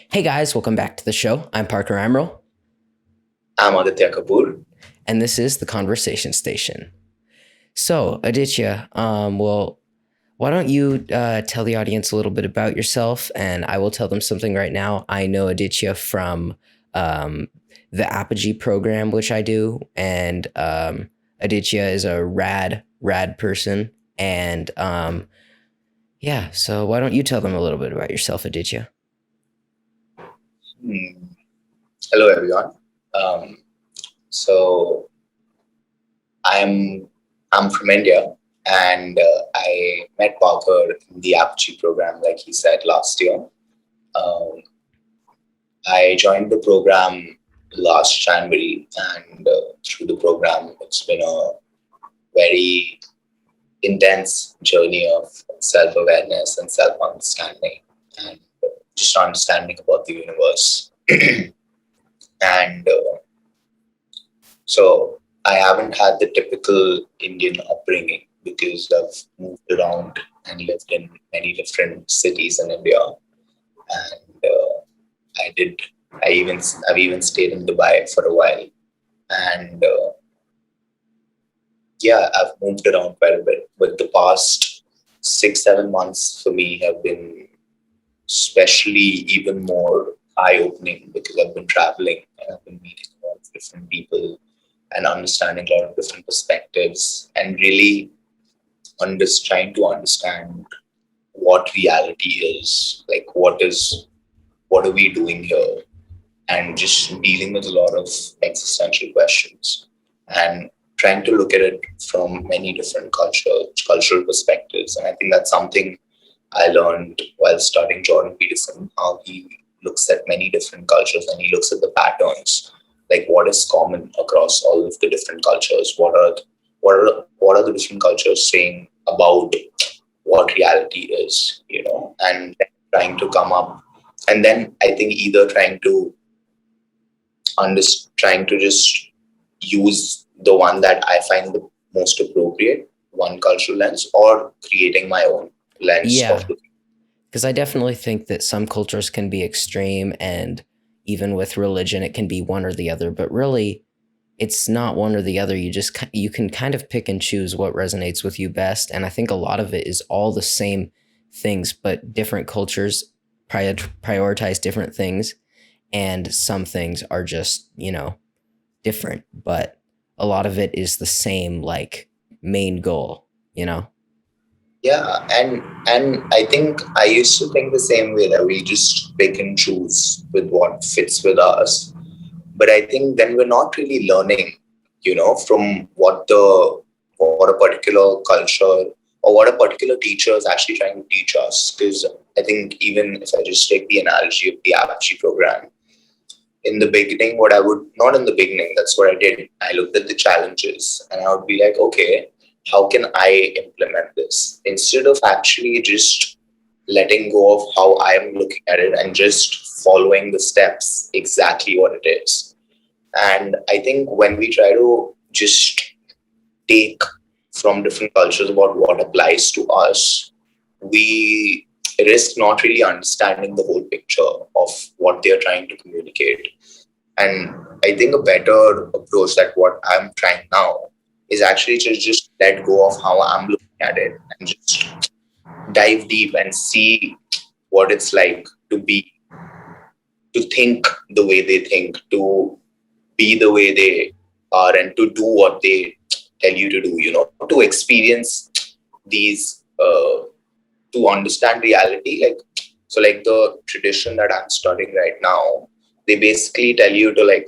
Hey guys, welcome back to the show. I'm Parker Emerald, I'm Aditya Kapoor. and this is the Conversation Station. So, Aditya, why don't you tell the audience a little bit about yourself, and I will tell them something right now. I know Aditya from um, the Apogee program, which I do, and Aditya is a rad person, and yeah. So, why don't you tell them a little bit about yourself, Aditya? Hmm. Hello, everyone. Um, so I'm I'm from India, and I met Parker in the Apogee program, like he said last year. Um, I joined the program last January, and through the program, it's been a very intense journey of self-awareness and self-understanding, and just understanding about the universe. And So I haven't had the typical Indian upbringing because I've moved around and lived in many different cities in India, and I did. I've even stayed in Dubai for a while, and yeah, I've moved around quite a bit. But the past 6 7 months for me have been especially even more eye opening because I've been traveling and I've been meeting a lot of different people and understanding a lot of different perspectives and really trying to understand what reality is, like what are we doing here, and just dealing with a lot of existential questions and trying to look at it from many different cultural perspectives. And I think that's something I learned while studying Jordan Peterson, how he looks at many different cultures and he looks at the patterns, like what is common across all of the different cultures. What are the different cultures saying about what reality is, and trying to come up. And then I think either trying to just use the one that I find the most appropriate, one cultural lens, or creating my own lens of Yeah, the. because I definitely think that some cultures can be extreme, and even with religion, it can be one or the other. But really, it's not one or the other. You can kind of pick and choose what resonates with you best. And I think a lot of it is all the same things, but different cultures prioritize different things, and some things are just different. But a lot of it is the same, like main goal. You know? Yeah, and I think I used to think the same way that we just pick and choose with what fits with us. But I think then we're not really learning, from what a particular culture or what a particular teacher is actually trying to teach us. Because I think even if I just take the analogy of the Apogee program, in the beginning, what I would not in the beginning, that's what I did. I looked at the challenges and I would be like, okay, how can I implement this? Instead of actually just letting go of how I am looking at it and just following the steps exactly what it is. And I think when we try to just take from different cultures about what applies to us, we risk not really understanding the whole picture of what they're trying to communicate. And I think a better approach that what I'm trying now is actually to just let go of how I'm looking at it and just dive deep and see what it's like to think the way they think, to be the way they are, and to do what they tell you to do, to experience these, to understand reality. Like the tradition that I'm studying right now, they basically tell you to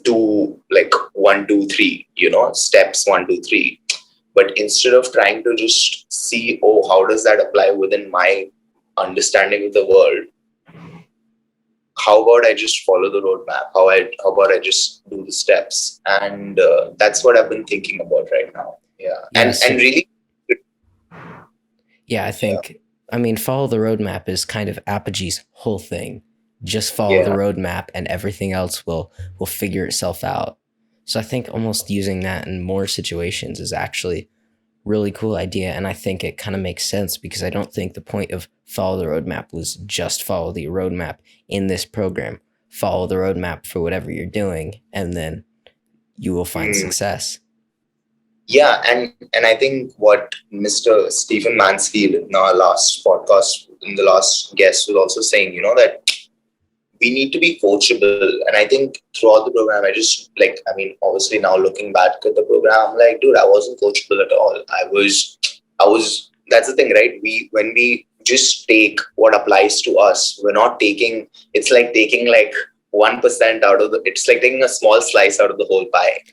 do like 1 2 3, steps 1 2 3. But instead of trying to just see, oh, how does that apply within my understanding of the world, how about I just follow the roadmap? How about I just do the steps? And that's what I've been thinking about right now. Yeah, Yeah. and really, Yeah, I yeah, think, I mean, follow the roadmap is kind of Apogee's whole thing. Just follow the yeah, roadmap and everything else will figure itself out. So I think almost using that in more situations is actually really cool idea, and I think it kind of makes sense because I don't think the point of follow the roadmap was just follow the roadmap in this program. Follow the roadmap for whatever you're doing, and then you will find Mm. success. Yeah, and I think what Mr. Stephen Mansfield in our last podcast, in the last guest, was also saying, that we need to be coachable. And I think throughout the program, obviously now looking back at the program, I'm like, dude, I wasn't coachable at all. I was, that's the thing, right? When we just take what applies to us, we're not taking, it's like taking like 1% out of it's like taking a small slice out of the whole pie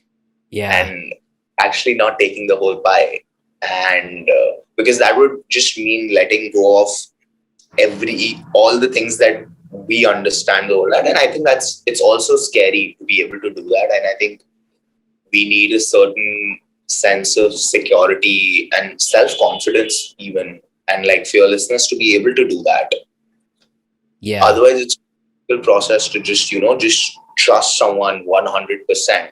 Yeah. and actually not taking the whole pie. And because that would just mean letting go of all the things that we understand the whole lot. And I think it's also scary to be able to do that. And I think we need a certain sense of security and self-confidence even, and like fearlessness to be able to do that. Yeah. Otherwise it's a difficult process to just trust someone 100%.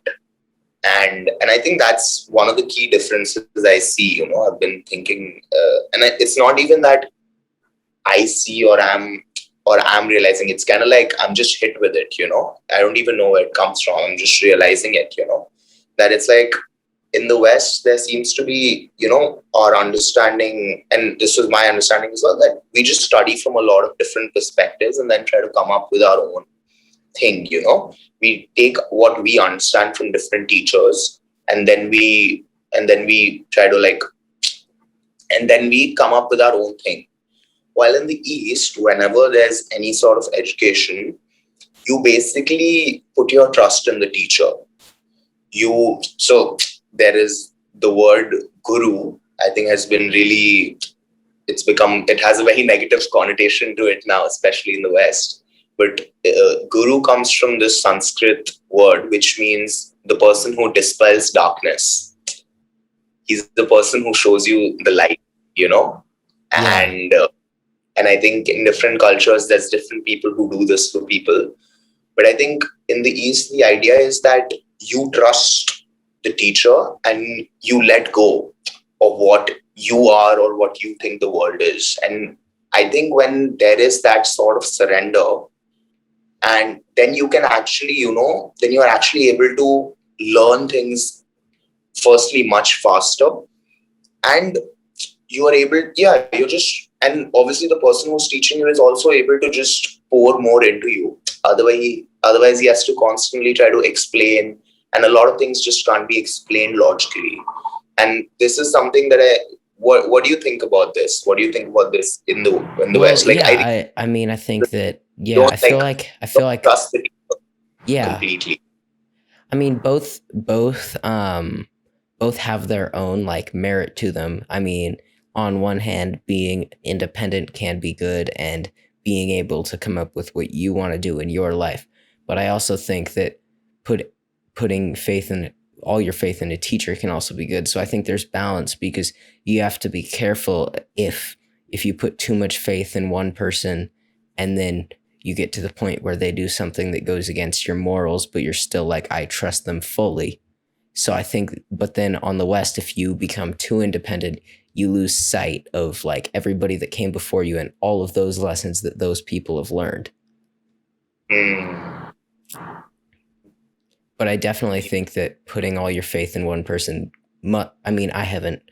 And I think that's one of the key differences I see. I've been thinking, it's not even that I see or I'm realizing. It's kind of like I'm just hit with it. I don't even know where it comes from. I'm just realizing it. That it's like in the West there seems to be our understanding, and this was my understanding as well, that we just study from a lot of different perspectives and then try to come up with our own thing. We take what we understand from different teachers, and then we try to and then we come up with our own thing. While in the East, whenever there's any sort of education, you basically put your trust in the teacher. So there is the word guru, I think has been really, it has a very negative connotation to it now, especially in the West. But guru comes from this Sanskrit word, which means the person who dispels darkness. He's the person who shows you the light, Yeah. and I think in different cultures, there's different people who do this for people. But I think in the East, the idea is that you trust the teacher and you let go of what you are or what you think the world is. And I think when there is that sort of surrender, and then you can actually, then you're actually able to learn things firstly much faster. And you are able, yeah, you're just, and obviously the person who's teaching you is also able to just pour more into you. Otherwise he has to constantly try to explain, and a lot of things just can't be explained logically. And this is something that what do you think about this? What do you think about this in the Well, West? Like, I think yeah, I mean, I think that, yeah, don't like I feel don't like, trust the teacher yeah, completely. I mean, both have their own like merit to them. I mean, on one hand, being independent can be good and being able to come up with what you want to do in your life. But I also think that put putting faith in all your faith in a teacher can also be good. So I think there's balance because you have to be careful if you put too much faith in one person and then you get to the point where they do something that goes against your morals, but you're still like, I trust them fully. So I think, but then on the West, if you become too independent, you lose sight of like everybody that came before you and all of those lessons that those people have learned. Mm. But I definitely think that putting all your faith in one person, I mean, I haven't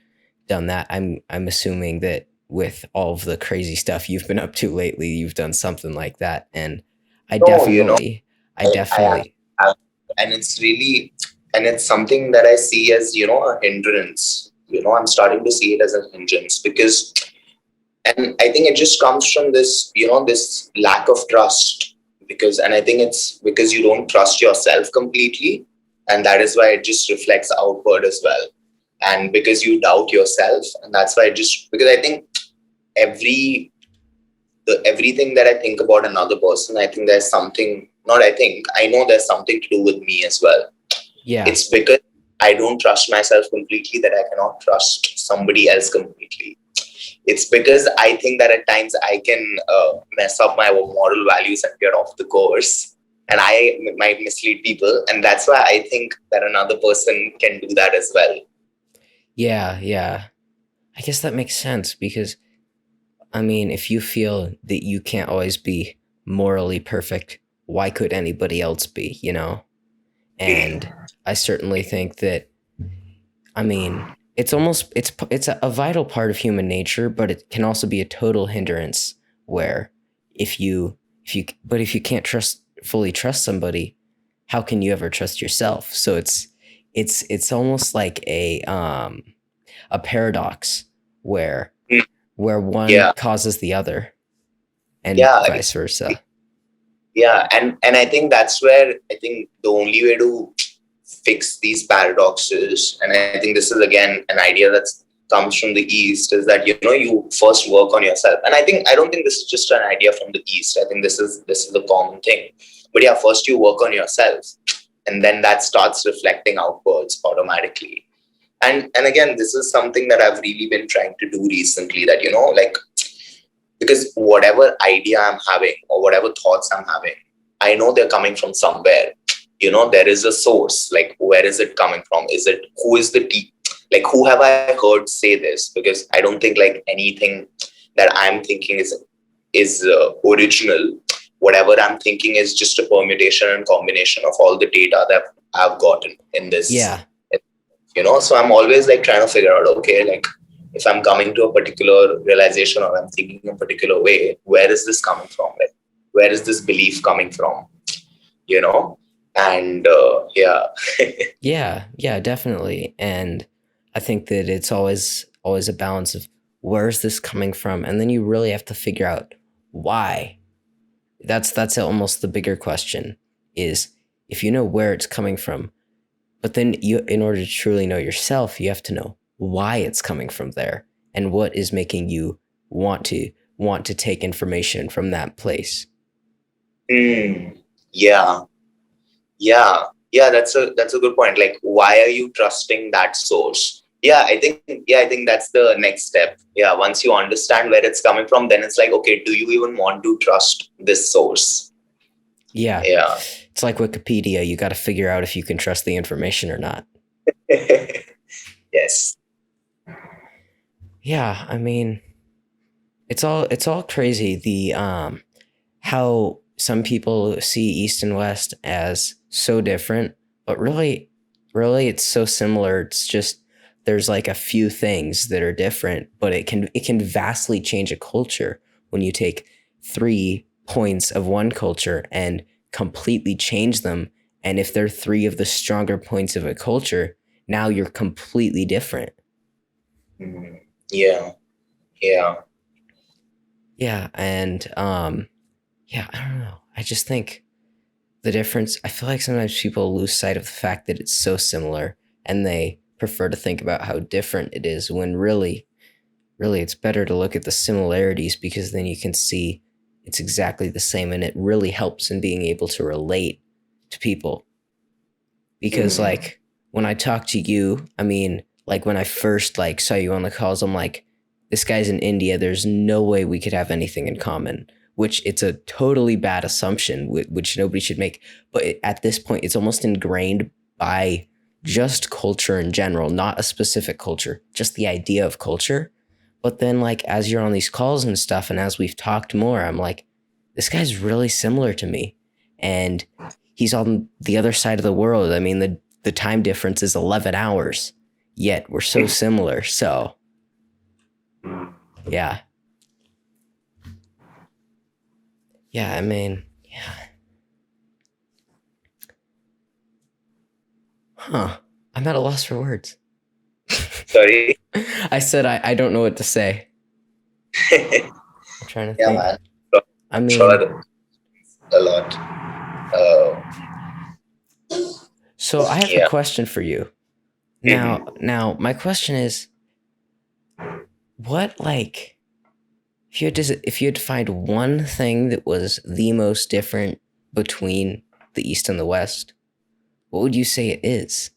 done that. I'm assuming that with all of the crazy stuff you've been up to lately, you've done something like that. And I No, definitely, I I definitely, have, and it's really, and it's something that I see as, a hindrance. I'm starting to see it as a hindrance because, and I think it just comes from this, this lack of trust. And I think it's because you don't trust yourself completely. And that is why it just reflects outward as well. And because you doubt yourself. And that's why because I think every, everything that I think about another person, I think there's something, not I think, I know there's something to do with me as well. yeah, It's because I don't trust myself completely that I cannot trust somebody else completely. It's because I think that at times I can mess up my moral values and get off the course. And I might mislead people. And that's why I think that another person can do that as well. yeah, yeah. I guess that makes sense because, I mean, if you feel that you can't always be morally perfect, why could anybody else be, you know? And I certainly think that, I mean, it's almost it's a vital part of human nature, but it can also be a total hindrance where if you can't fully trust somebody, how can you ever trust yourself? So it's almost like a paradox where Mm. one Yeah, causes the other and yeah, vice versa. yeah, and I think that's where I think the only way to fix these paradoxes, and I think this is again an idea that comes from the East, is that you first work on yourself. And I don't think this is just an idea from the East. I think this is a common thing. But yeah, first you work on yourself, and then that starts reflecting outwards automatically. And again, this is something that I've really been trying to do recently. That like, because whatever idea I'm having or whatever thoughts I'm having, I know they're coming from somewhere. There is a source. Like, where is it coming from? Who is the like, who have I heard say this? Because I don't think like anything that I'm thinking is original. Whatever I'm thinking is just a permutation and combination of all the data that I've gotten in this. Yeah. So I'm always like trying to figure out, okay, like, if I'm coming to a particular realization or I'm thinking in a particular way, where is this coming from? Like, where is this belief coming from? You know? And yeah. Yeah, definitely. And I think that it's always a balance of where is this coming from, and then you really have to figure out why. That's almost the bigger question is if you know where it's coming from, but then you in order to truly know yourself, you have to know why it's coming from there and what is making you want to take information from that place. Mm, yeah. Yeah. Yeah, that's a good point. Like, why are you trusting that source? I think that's the next step. Yeah, once you understand where it's coming from, then it's like, okay, do you even want to trust this source? Yeah. Yeah. It's like Wikipedia, you got to figure out if you can trust the information or not. Yes. Yeah, I mean, it's all crazy the how some people see East and West as so different, but really it's so similar. It's just there's like a few things that are different, but it can vastly change a culture when you take 3 points of one culture and completely change them. And if they're three of the stronger points of a culture, now you're completely different. Mm, yeah. Yeah. Yeah, and yeah, I don't know. I just think the difference, I feel like sometimes people lose sight of the fact that it's so similar and they prefer to think about how different it is when really it's better to look at the similarities because then you can see it's exactly the same and it really helps in being able to relate to people. Because Mm, like when I talk to you, I mean, like when I first like saw you on the calls, I'm like, this guy's in India. There's no way we could have anything in common. Which it's a totally bad assumption, which nobody should make. But at this point, it's almost ingrained by just culture in general, not a specific culture, just the idea of culture. But then, like as you're on these calls and stuff, and as we've talked more, I'm like, this guy's really similar to me, and he's on the other side of the world. I mean, the time difference is 11 hours, yet we're so similar. So, yeah. Yeah, I mean, yeah. Huh. I'm at a loss for words. sorry. I said I don't know what to say. I'm trying to Yeah, think. man. I mean, Sure, a lot. Uh, so I have a yeah. question for you. Now, Mhm. now my question is what like if you had to find one thing that was the most different between the East and the West, what would you say it is?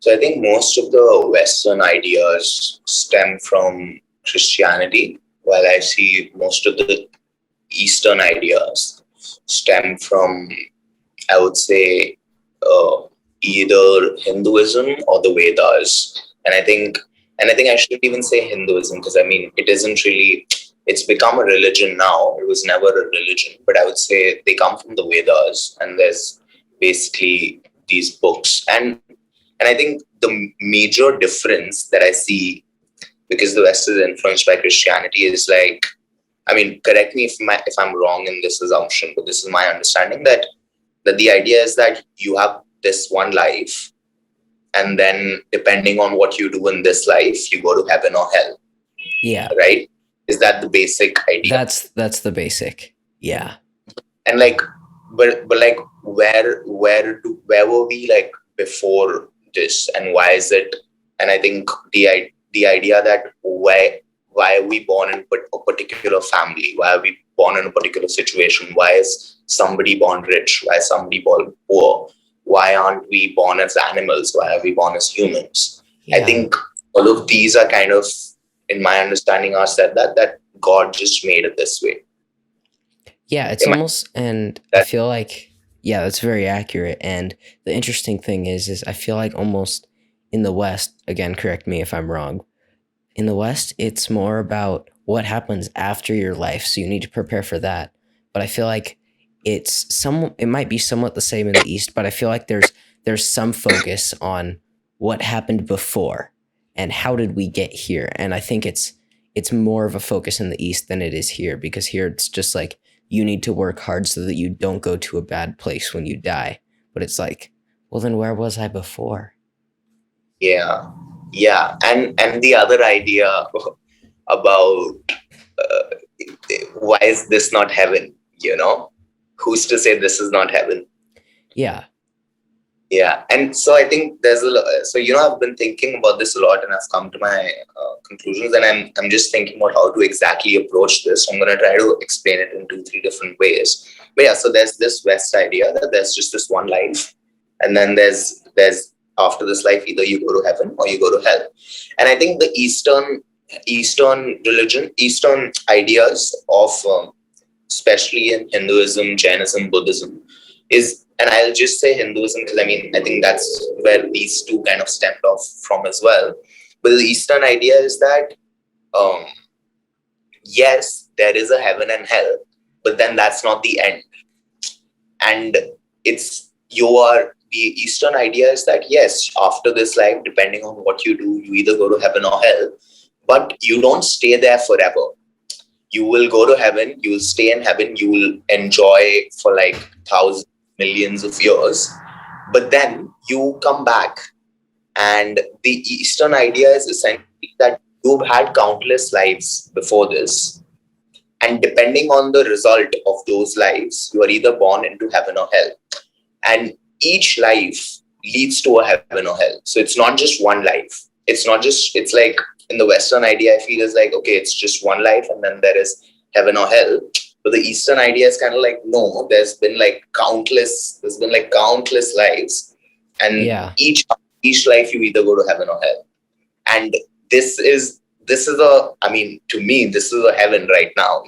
So I think most of the Western ideas stem from Christianity, while I see most of the Eastern ideas stem from, I would say, uh, either Hinduism or the Vedas. And I think I shouldn't even say Hinduism, because I mean it isn't really, it's become a religion now. It was never a religion, but I would say they come from the Vedas, and there's basically these books. And I think the major difference that I see, because the West is influenced by Christianity, is like, I mean, correct me if I'm wrong in this assumption, but this is my understanding, that the idea is that you have this one life, and then depending on what you do in this life, you go to heaven or hell, Yeah. right? Is that the basic idea? That's the basic. Yeah. And like, but like, where were we like before this, and why is it? And I think the idea that why are we born in a particular family? Why are we born in a particular situation? Why is somebody born rich? Why is somebody born poor? Why aren't we born as animals? Why are we born as humans? I Yeah. think all of these are kind of, in my understanding, are said that God just made it this way. Yeah, it's Am I- almost, and I that feel like, yeah, that's very accurate. And the interesting thing is I feel like almost in the West, again, correct me if I'm wrong, in the West, it's more about what happens after your life. So you need to prepare for that. But I feel like it might be somewhat the same in the East, but I feel like there's some focus on what happened before and how did we get here. And I think it's more of a focus in the East than it is here, because here it's just like you need to work hard so that you don't go to a bad place when you die. But it's like, well, then where was I before? Yeah, yeah, and the other idea about uh, why is this not heaven? You know, who's to say this is not heaven? Yeah. Yeah, and so I think there's so I've been thinking about this a lot, and I've come to my conclusions, and I'm just thinking about how to exactly approach this. So I'm gonna try to explain it in 2 3 different ways. But yeah, so there's this West idea that there's just this one life, and then there's after this life, either you go to heaven or you go to hell. And I think the Eastern religion, Eastern ideas of especially in Hinduism, Jainism, Buddhism, is, and I'll just say Hinduism because I mean, I think that's where these two kind of stemmed off from as well. But the Eastern idea is that, um, yes, there is a heaven and hell, but then that's not the end. And the Eastern idea is that, yes, after this life, depending on what you do, you either go to heaven or hell, but you don't stay there forever. You will go to heaven, you will stay in heaven, you will enjoy for like thousands, millions of years, but then you come back. And the Eastern idea is essentially that you've had countless lives before this, and depending on the result of those lives, you are either born into heaven or hell. And each life leads to a heaven or hell. So it's not just one life. It's like in the Western idea, I feel is like, okay, it's just one life and then there is heaven or hell. But the Eastern idea is kind of like, no, there's been like countless lives. And Yeah. each life you either go to heaven or hell. And I mean, to me, this is a heaven right now,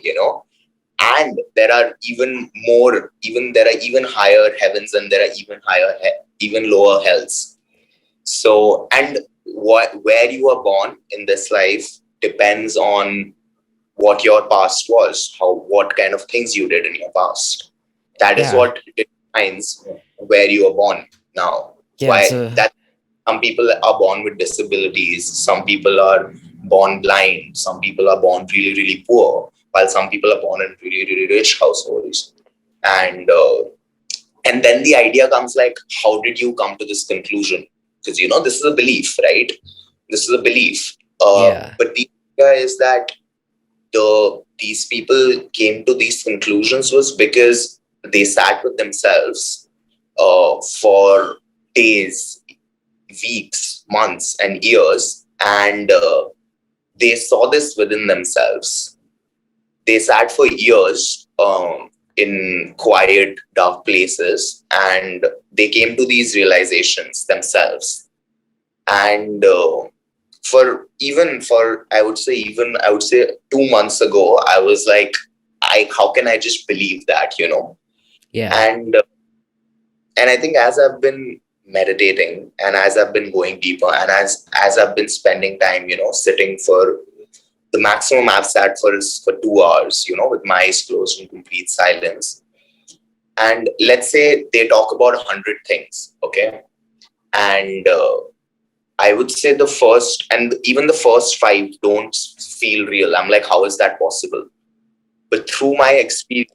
and there are there are even higher heavens, and there are even lower hells. So, and where you are born in this life depends on what your past was, what kind of things you did in your past. That is Yeah. what defines where you are born now. Yeah. Why that some people are born with disabilities, some people are born blind, some people are born really, really poor, while some people are born in really, really rich households. And then the idea comes like, how did you come to this conclusion? Because this is a belief, right? This is a belief. Yeah. But the idea is that these people came to these conclusions was because they sat with themselves for days, weeks, months, and years, and they saw this within themselves. They sat for years in quiet, dark places, and they came to these realizations themselves. And I would say 2 months ago, I was like, how can I just believe that, Yeah. And I think as I've been meditating, and as I've been going deeper, and as I've been spending time, sitting for the maximum I've sat for is for 2 hours, with my eyes closed in complete silence. And let's say they talk about 100 things, okay? And I would say the first, and even the first five don't feel real. I'm like, how is that possible? But through my experience,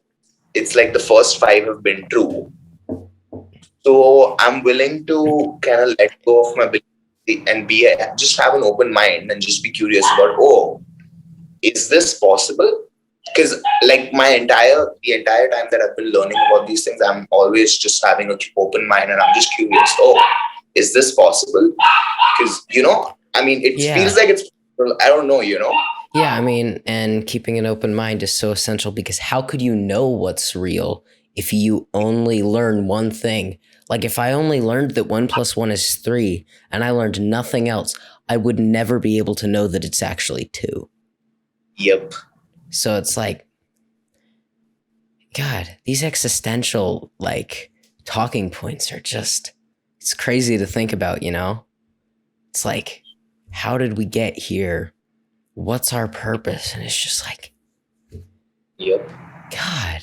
it's like the first five have been true. So I'm willing to kind of let go of my belief and just have an open mind and just be curious about, oh, is this possible? Because like the entire time that I've been learning about these things, I'm always just having an open mind and I'm just curious. Oh, is this possible? Because I mean, it feels Yeah. like it's. I don't know. Yeah, I mean, and keeping an open mind is so essential because how could you know what's real if you only learn one thing? Like, if I only learned that 1 + 1 is 3 and I learned nothing else, I would never be able to know that it's actually 2. Yep. So it's like, God, these existential, like, talking points are just, it's crazy to think about, It's like, how did we get here? What's our purpose? And it's just like, Yep. God.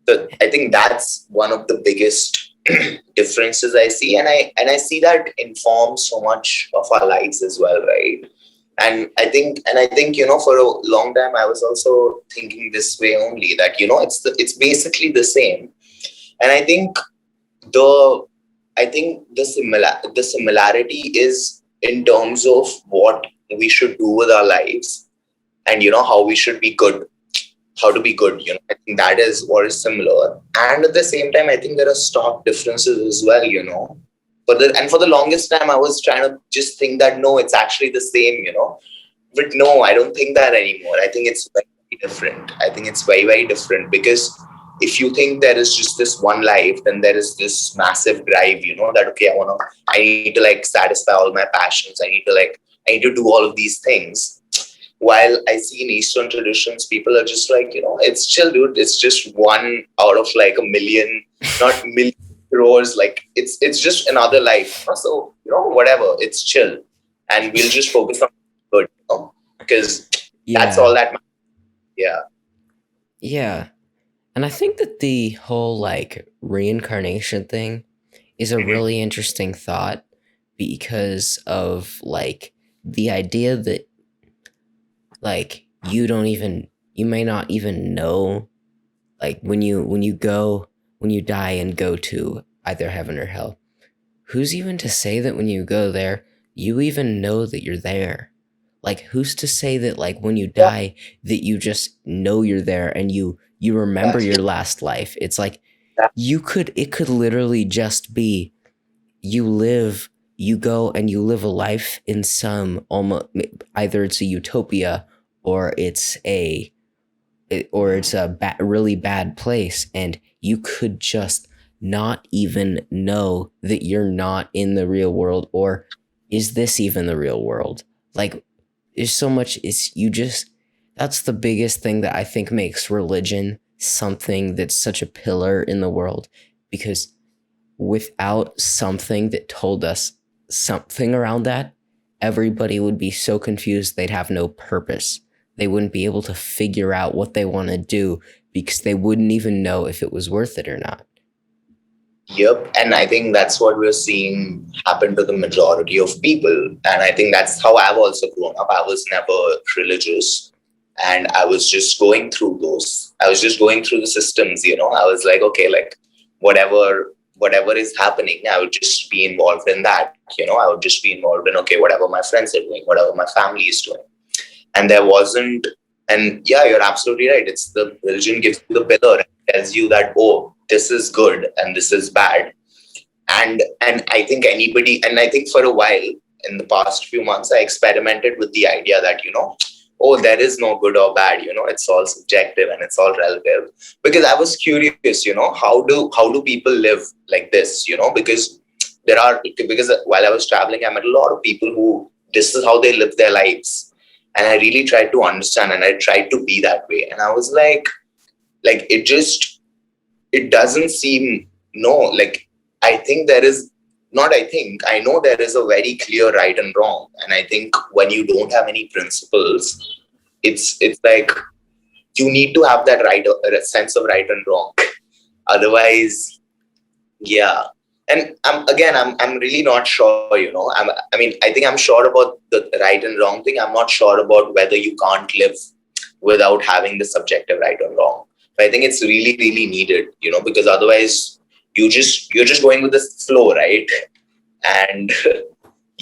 So I think that's one of the biggest differences I see, and I see that informs so much of our lives as well, right? And I think for a long time I was also thinking this way only, that it's basically the same. And the I think the similarity is in terms of what we should do with our lives, and how we should be good, how to be good. I think that is what is similar. And at the same time, I think there are stark differences as well. For the longest time, I was trying to just think that no, it's actually the same. But no, I don't think that anymore. I think it's very, very different. I think it's very, very different, because if you think there is just this one life, then there is this massive drive, that okay, I need to like satisfy all my passions. I need to do all of these things. While I see in Eastern traditions, people are just like, it's chill, dude. It's just one out of like a million, not million crores. Like it's just another life. So, whatever, it's chill. And we'll just focus on good, because that's all that matters. Yeah. Yeah. And I think that the whole like reincarnation thing is a Mhm. really interesting thought because of like the idea that like you may not even know, like when you die and go to either heaven or hell, who's even to say that when you go there you even know that you're there? Like, who's to say that like when you Yeah, die that you just know you're there and you remember exactly. your last life? It's like That- it could literally just be you go and you live a life in some almost, either it's a utopia or it's a really bad place, and you could just not even know that you're not in the real world, or is this even the real world? Like, there's so much. It's you just That's the biggest thing that I think makes religion something that's such a pillar in the world, because without something that told us something around that, everybody would be so confused they'd have no purpose. They wouldn't be able to figure out what they want to do because they wouldn't even know if it was worth it or not. Yep. And I think that's what we're seeing happen to the majority of people. And I think that's how I've also grown up. I was never religious. And I was just going through those. I was just going through the systems, I was like, okay, like whatever is happening, I would just be involved in that. I would just be involved in, okay, whatever my friends are doing, whatever my family is doing. And there wasn't, and yeah, you're absolutely right. It's the religion gives you the pillar and tells you that, oh, this is good and this is bad. And I think for a while in the past few months, I experimented with the idea that, oh, there is no good or bad, it's all subjective and it's all relative. Because I was curious, how do people live like this, because while I was traveling, I met a lot of people who this is how they live their lives. And I really tried to understand and I tried to be that way. And I was like it doesn't seem, no, like I think there is not I think, I know there is a very clear right and wrong. And I think when you don't have any principles, it's like you need to have that right sense of right and wrong. Otherwise, yeah. And I'm really not sure, I mean, I think I'm sure about the right and wrong thing. I'm not sure about whether you can't live without having the subjective right or wrong. But I think it's really, really needed, because otherwise you're just going with the flow, right? And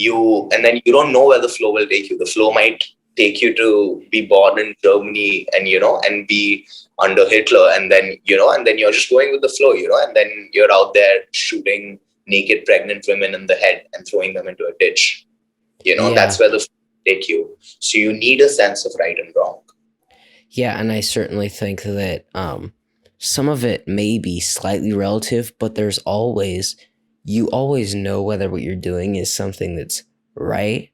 and then you don't know where the flow will take you. The flow might take you to be born in Germany and and be under Hitler, and then you're just going with the flow, and then you're out there shooting naked pregnant women in the head and throwing them into a ditch. That's Yeah. where the flow will take you. So you need a sense of right and wrong. Yeah, and I certainly think that some of it may be slightly relative, but you always know whether what you're doing is something that's right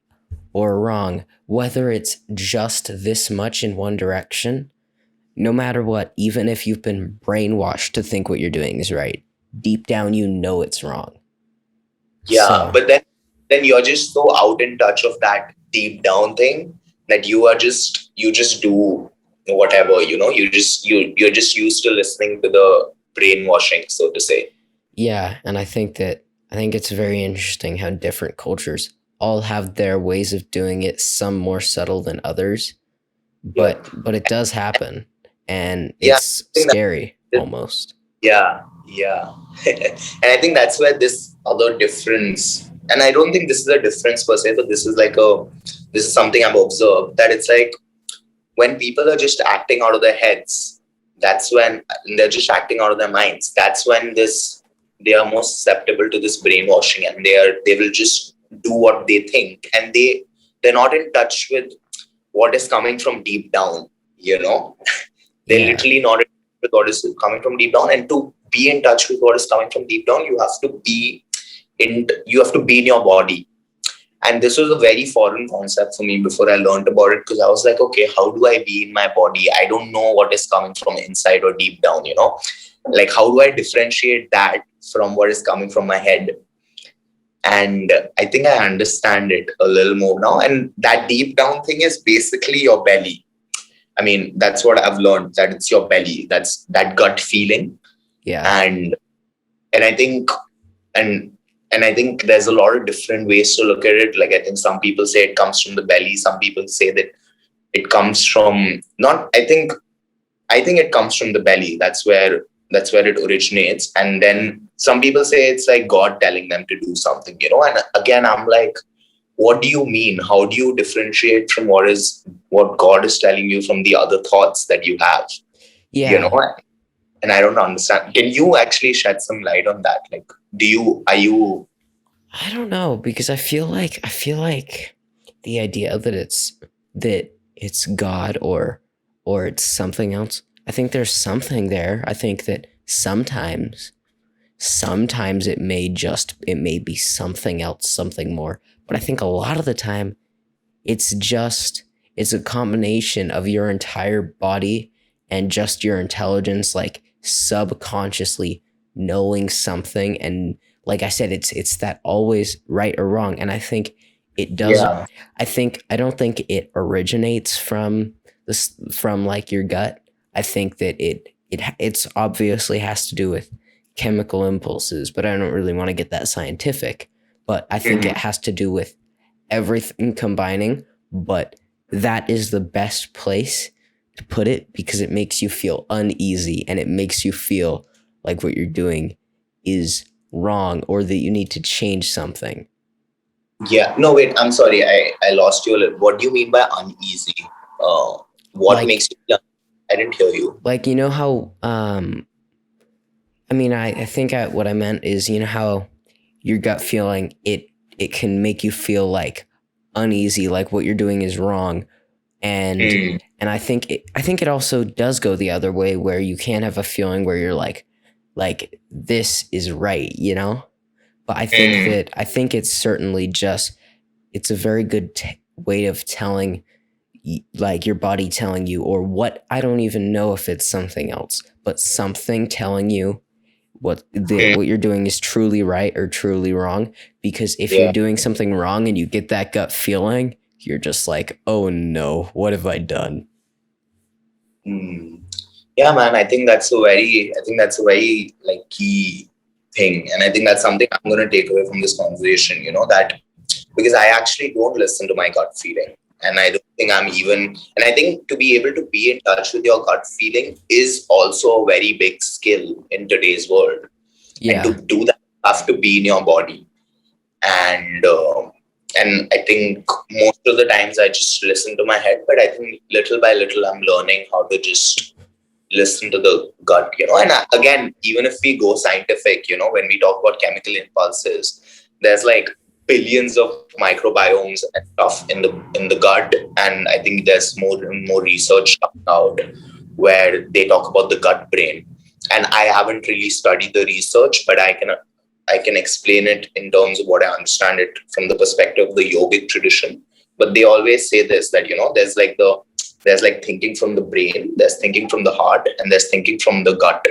or wrong, whether it's just this much in one direction, no matter what, even if you've been brainwashed to think what you're doing is right, deep down you know it's wrong. Yeah, So, but then you're just so out in touch of that deep down thing that you just do whatever, you're just used to listening to the brainwashing, so to say. yeah, and I think it's very interesting how different cultures all have their ways of doing it, some more subtle than others, Yeah. but it does happen and Yeah, I it's think scary almost. yeah, yeah. And I think that's where this other difference, and I don't think this is a difference per se, but this is something I've observed, that it's like when people are just acting out of their heads, that's when they're just acting out of their minds. That's when they are more susceptible to this brainwashing, and they will just do what they think, and they're not in touch with what is coming from deep down. You know, they're Yeah. literally not in touch with what is coming from deep down. And to be in touch with what is coming from deep down, you have to be in your body. And this was a very foreign concept for me before I learned about it, because I was like, okay, how do I be in my body? I don't know what is coming from inside or deep down, like how do I differentiate that from what is coming from my head? And I think I understand it a little more now. And that deep down thing is basically your belly. I mean, that's what I've learned, that it's your belly. That's that gut feeling. Yeah. And I think and and I think there's a lot of different ways to look at it. Like I think some people say it comes from the belly, some people say that it comes from not I think it comes from the belly. That's where it originates. And then some people say it's like God telling them to do something, And again, I'm like, what do you mean? How do you differentiate from what God is telling you from the other thoughts that you have? You know, Yeah. and I don't understand. Can you actually shed some light on that? Like, are you I don't know because I feel like the idea that it's God or it's something else. I think there's something there. I think that sometimes it may be something else, something more. But I think a lot of the time it's just it's a combination of your entire body and just your intelligence like subconsciously knowing something, and like I said, it's that always right or wrong. And I think it does yeah. I don't think it originates from from like your gut. I think that it's obviously has to do with chemical impulses, but I don't really want to get that scientific. But I think it Mhm. has to do with everything combining, but that is the best place to put it because it makes you feel uneasy and it makes you feel like what you're doing is wrong or that you need to change something. Yeah. No, wait, I'm sorry. I lost you a little. What do you mean by uneasy? Uh, what makes Like you feel? I didn't hear you. you know how I mean I think what I meant is you know how your gut feeling it can make you feel like uneasy, like what you're doing is wrong. and Mm, and I think it also does go the other way where you can have a feeling where you're like this is right, you know. But mm, I think it's certainly just it's a very good way of telling like your body telling you or what I don't even know if it's something else but something telling you Mm, what you're doing is truly right or truly wrong. Because if you're yeah. doing something wrong and you get that gut feeling, you're just like, oh no, what have I done? Mm. Yeah, man. I think that's a very like key thing, and I think that's something I'm gonna take away from this conversation. That because I actually don't listen to my gut feeling, and I don't think I'm even. And I think to be able to be in touch with your gut feeling is also a very big skill in today's world. And to Yeah. do that, you have to be in your body. And I think most of the times I just listen to my head, but I think little by little I'm learning how to just listen to the gut. And again, even if we go scientific, when we talk about chemical impulses, there's like billions of microbiomes and stuff in the gut, and I think there's more and more research coming out where they talk about the gut brain. And I haven't really studied the research, but I can explain it in terms of what I understand it from the perspective of the yogic tradition. But they always say this, that there's like thinking from the brain, there's thinking from the heart, and there's thinking from the gut.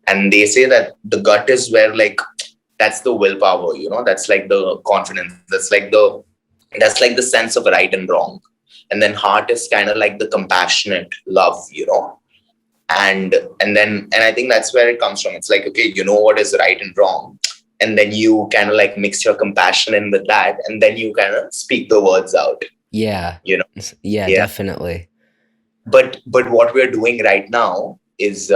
And they say that the gut is where, like, that's the willpower, that's like the confidence, that's like the sense of right and wrong. And then heart is kind of like the compassionate love. And I think that's where it comes from. It's like, okay, you know what is right and wrong, and then you kind of like mix your compassion in with that, and then you kind of speak the words out Yeah. you know Yeah, yeah. definitely. But what we're doing right now is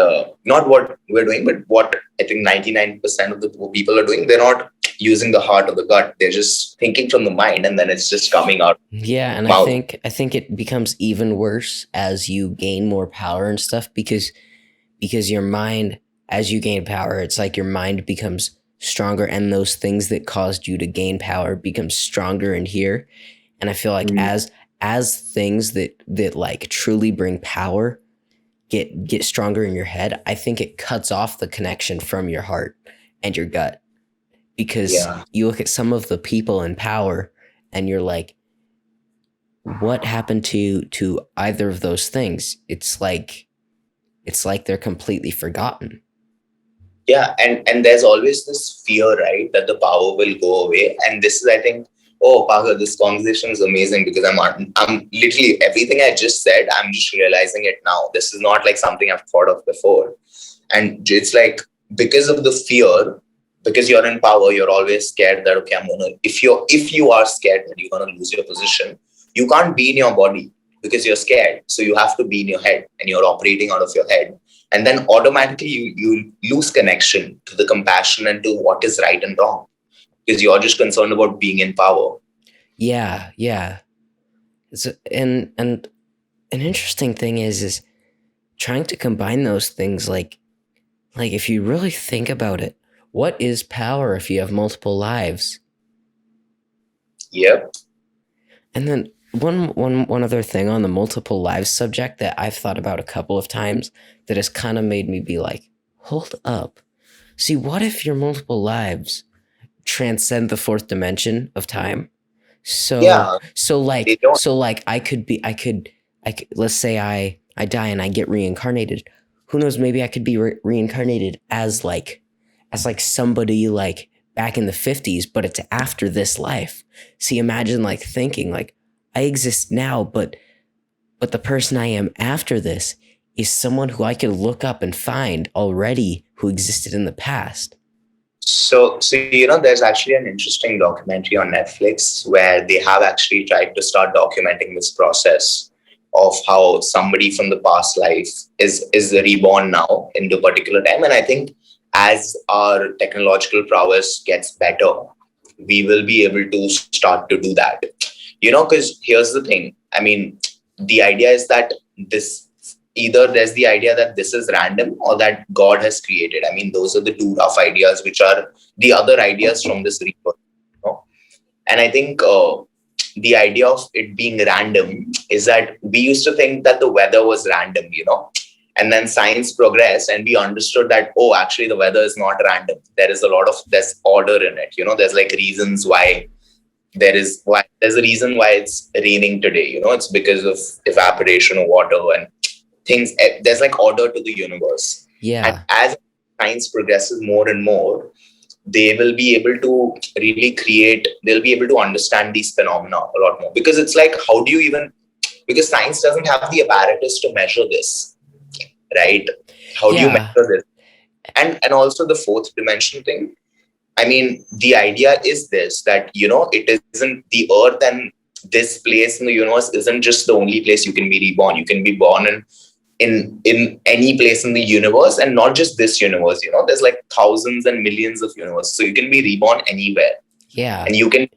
not what we're doing, but what I think 99% of the people are doing. They're not using the heart or the gut. They're just thinking from the mind, and then it's just coming out Yeah, and mouth. I think it becomes even worse as you gain more power and stuff, because your mind, as you gain power, it's like your mind becomes stronger, and those things that caused you to gain power become stronger in here. And I feel like Mm, as things that like truly bring power get stronger in your head, I think it cuts off the connection from your heart and your gut, because yeah. you look at some of the people in power and you're like, what happened to either of those things? It's like they're completely forgotten. Yeah, and there's always this fear, right, that the power will go away. And this is, I think, oh, Parker, this conversation is amazing because I'm literally everything I just said, I'm just realizing it now. This is not like something I've thought of before. And it's like, because of the fear, because you're in power, you're always scared that, okay, if you are scared that you're gonna lose your position, you can't be in your body because you're scared. So you have to be in your head, and you're operating out of your head. And then automatically you lose connection to the compassion and to what is right and wrong, because you're just concerned about being in power. Yeah, yeah. And an interesting thing is trying to combine those things, like if you really think about it, what is power if you have multiple lives? Yep. And then one other thing on the multiple lives subject that I've thought about a couple of times that has kind of made me be like, hold up. See, what if your multiple lives transcend the fourth dimension of time? So Yeah, so they like don't. so like I could, let's say I die and I get reincarnated. Who knows, maybe I could be reincarnated as like somebody like back in the 50s, but it's after this life. See, imagine like thinking like, I exist now, but the person I am after this is someone who I could look up and find already who existed in the past. So there's actually an interesting documentary on Netflix where they have actually tried to start documenting this process of how somebody from the past life is reborn now into a particular time. And I think as our technological prowess gets better, we will be able to start to do that. Because here's the thing. I mean, the idea is that this either there's the idea that this is random or that God has created. I mean, those are the two rough ideas, which are the other ideas from this rebirth. And I think the idea of it being random is that we used to think that the weather was random. And then science progressed and we understood that, oh, actually the weather is not random. There's order in it. There's like reasons why there's a reason why it's raining today. It's because of evaporation of water and things. There's like order to the universe. And Yeah. as science progresses more and more, they will be able to really they'll be able to understand these phenomena a lot more. Because it's like, how do you even, because science doesn't have the apparatus to measure this, right? How do you Yeah. measure this? And also the fourth dimension thing. I mean, the idea is this, that, it isn't the earth and this place in the universe isn't just the only place you can be reborn. You can be born in any place in the universe, and not just this universe. There's like thousands and millions of universes. So you can be reborn anywhere. Yeah. And you can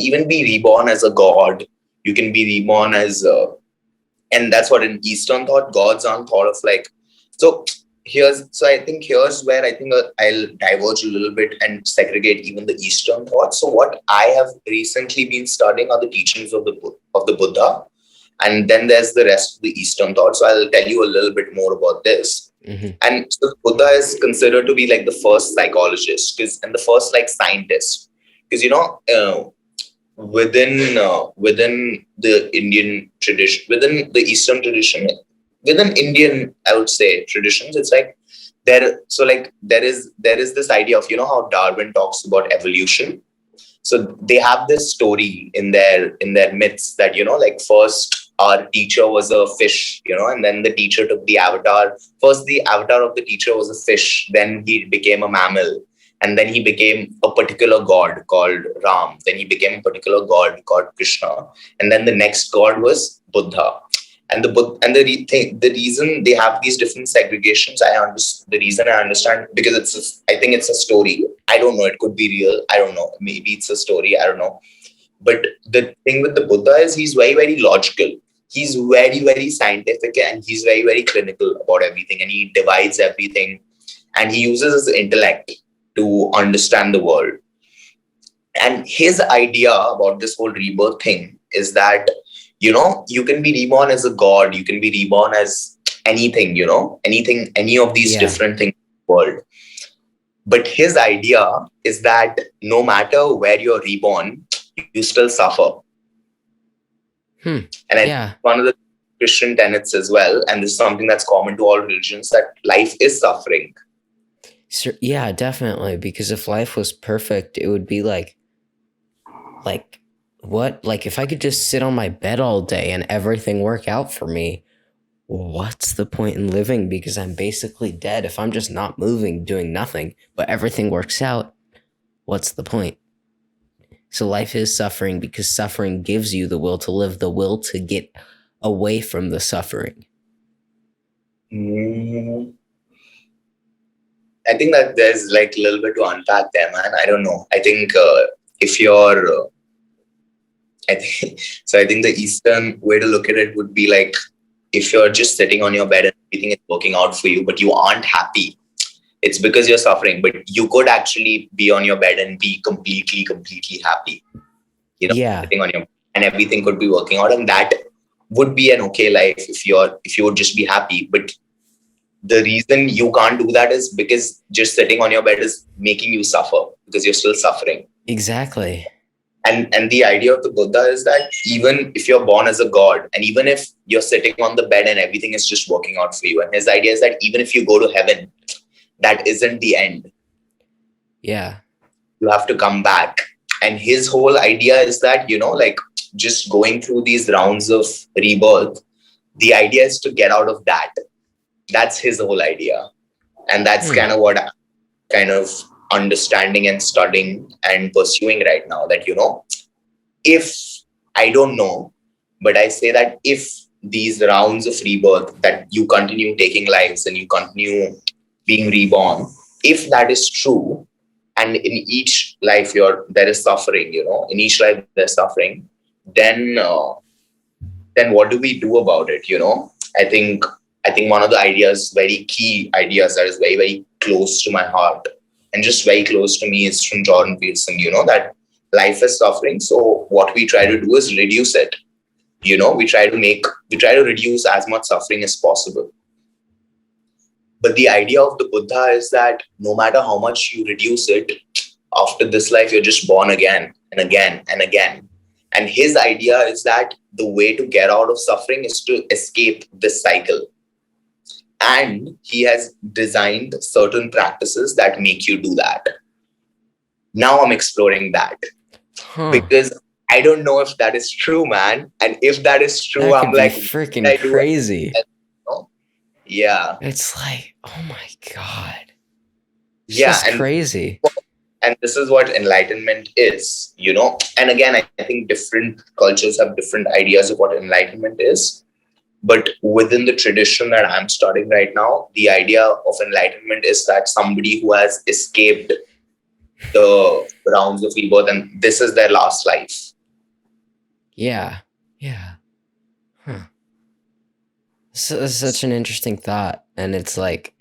even be reborn as a god. You can be reborn as and that's what in Eastern thought, gods aren't thought of like. So I think here's where I think I'll diverge a little bit and segregate even the Eastern thought. So what I have recently been studying are the teachings of the Buddha, and then there's the rest of the Eastern thought. So I'll tell you a little bit more about this. Mm-hmm. And so Buddha is considered to be like the first psychologist, and the first like scientist, because within the Indian tradition, within the Eastern tradition, within Indian, I would say, traditions, it's like there is this idea of, how Darwin talks about evolution. So they have this story in their myths that, like, first our teacher was a fish, and then the teacher took the avatar. First the avatar of the teacher was a fish, then he became a mammal, and then he became a particular god called Ram. Then he became a particular god called Krishna, and then the next god was Buddha. And the reason they have these different segregations, the reason I understand, because I think it's a story. I don't know. It could be real. I don't know. Maybe it's a story. I don't know. But the thing with the Buddha is he's very, very logical. He's very, very scientific, and he's very, very clinical about everything. And he divides everything, and he uses his intellect to understand the world. And his idea about this whole rebirth thing is that, you can be reborn as a god, you can be reborn as anything, any of these different things in the world. But his idea is that no matter where you're reborn, you still suffer. And I think one of the Christian tenets as well, and this is something that's common to all religions, that life is suffering. So, yeah, definitely. Because if life was perfect, it would be like what? Like, if I could just sit on my bed all day and everything work out for me, what's the point in living? Because I'm basically dead. If I'm just not moving, doing nothing, but everything works out, what's the point? So life is suffering because suffering gives you the will to live, the will to get away from the suffering. I think that there's like a little bit to unpack there, man. I don't know. I think if you're I think the Eastern way to look at it would be like, if you're just sitting on your bed and everything is working out for you, but you aren't happy, it's because you're suffering. But you could actually be on your bed and be completely, completely happy. Sitting on your bed and everything could be working out, and that would be an okay life if you would just be happy. But the reason you can't do that is because just sitting on your bed is making you suffer, because you're still suffering. Exactly. And the idea of the Buddha is that even if you're born as a god, and even if you're sitting on the bed and everything is just working out for you, and his idea is that even if you go to heaven, that isn't the end. Yeah. You have to come back. And his whole idea is that, like, just going through these rounds of rebirth, the idea is to get out of that. That's his whole idea. And that's kind of what I'm kind of understanding and studying and pursuing right now. That, if, I don't know, but I say that if these rounds of rebirth, that you continue taking lives and you continue being reborn, if that is true, and in each life there is suffering, in each life there's suffering, then what do we do about it? I think one of the very key ideas that is very, very close to my heart and just very close to me is from Jordan Peterson, that life is suffering. So what we try to do is reduce it. We try to reduce as much suffering as possible. But the idea of the Buddha is that no matter how much you reduce it, after this life, you're just born again and again and again. And his idea is that the way to get out of suffering is to escape this cycle. and he has designed certain practices that make you do that. Now I'm exploring that Huh. because I don't know if that is true, man. And if that is true, That I'm could be like, what freaking did I do? crazy. Yeah. It's like, oh my God. It's Yeah. just crazy. And this is what enlightenment is, And again, I think different cultures have different ideas of what enlightenment is. But within the tradition that I'm studying right now, the idea of enlightenment is that somebody who has escaped the rounds of rebirth and this is their last life. Yeah. Yeah. Huh. So, it's such an interesting thought. And it's like,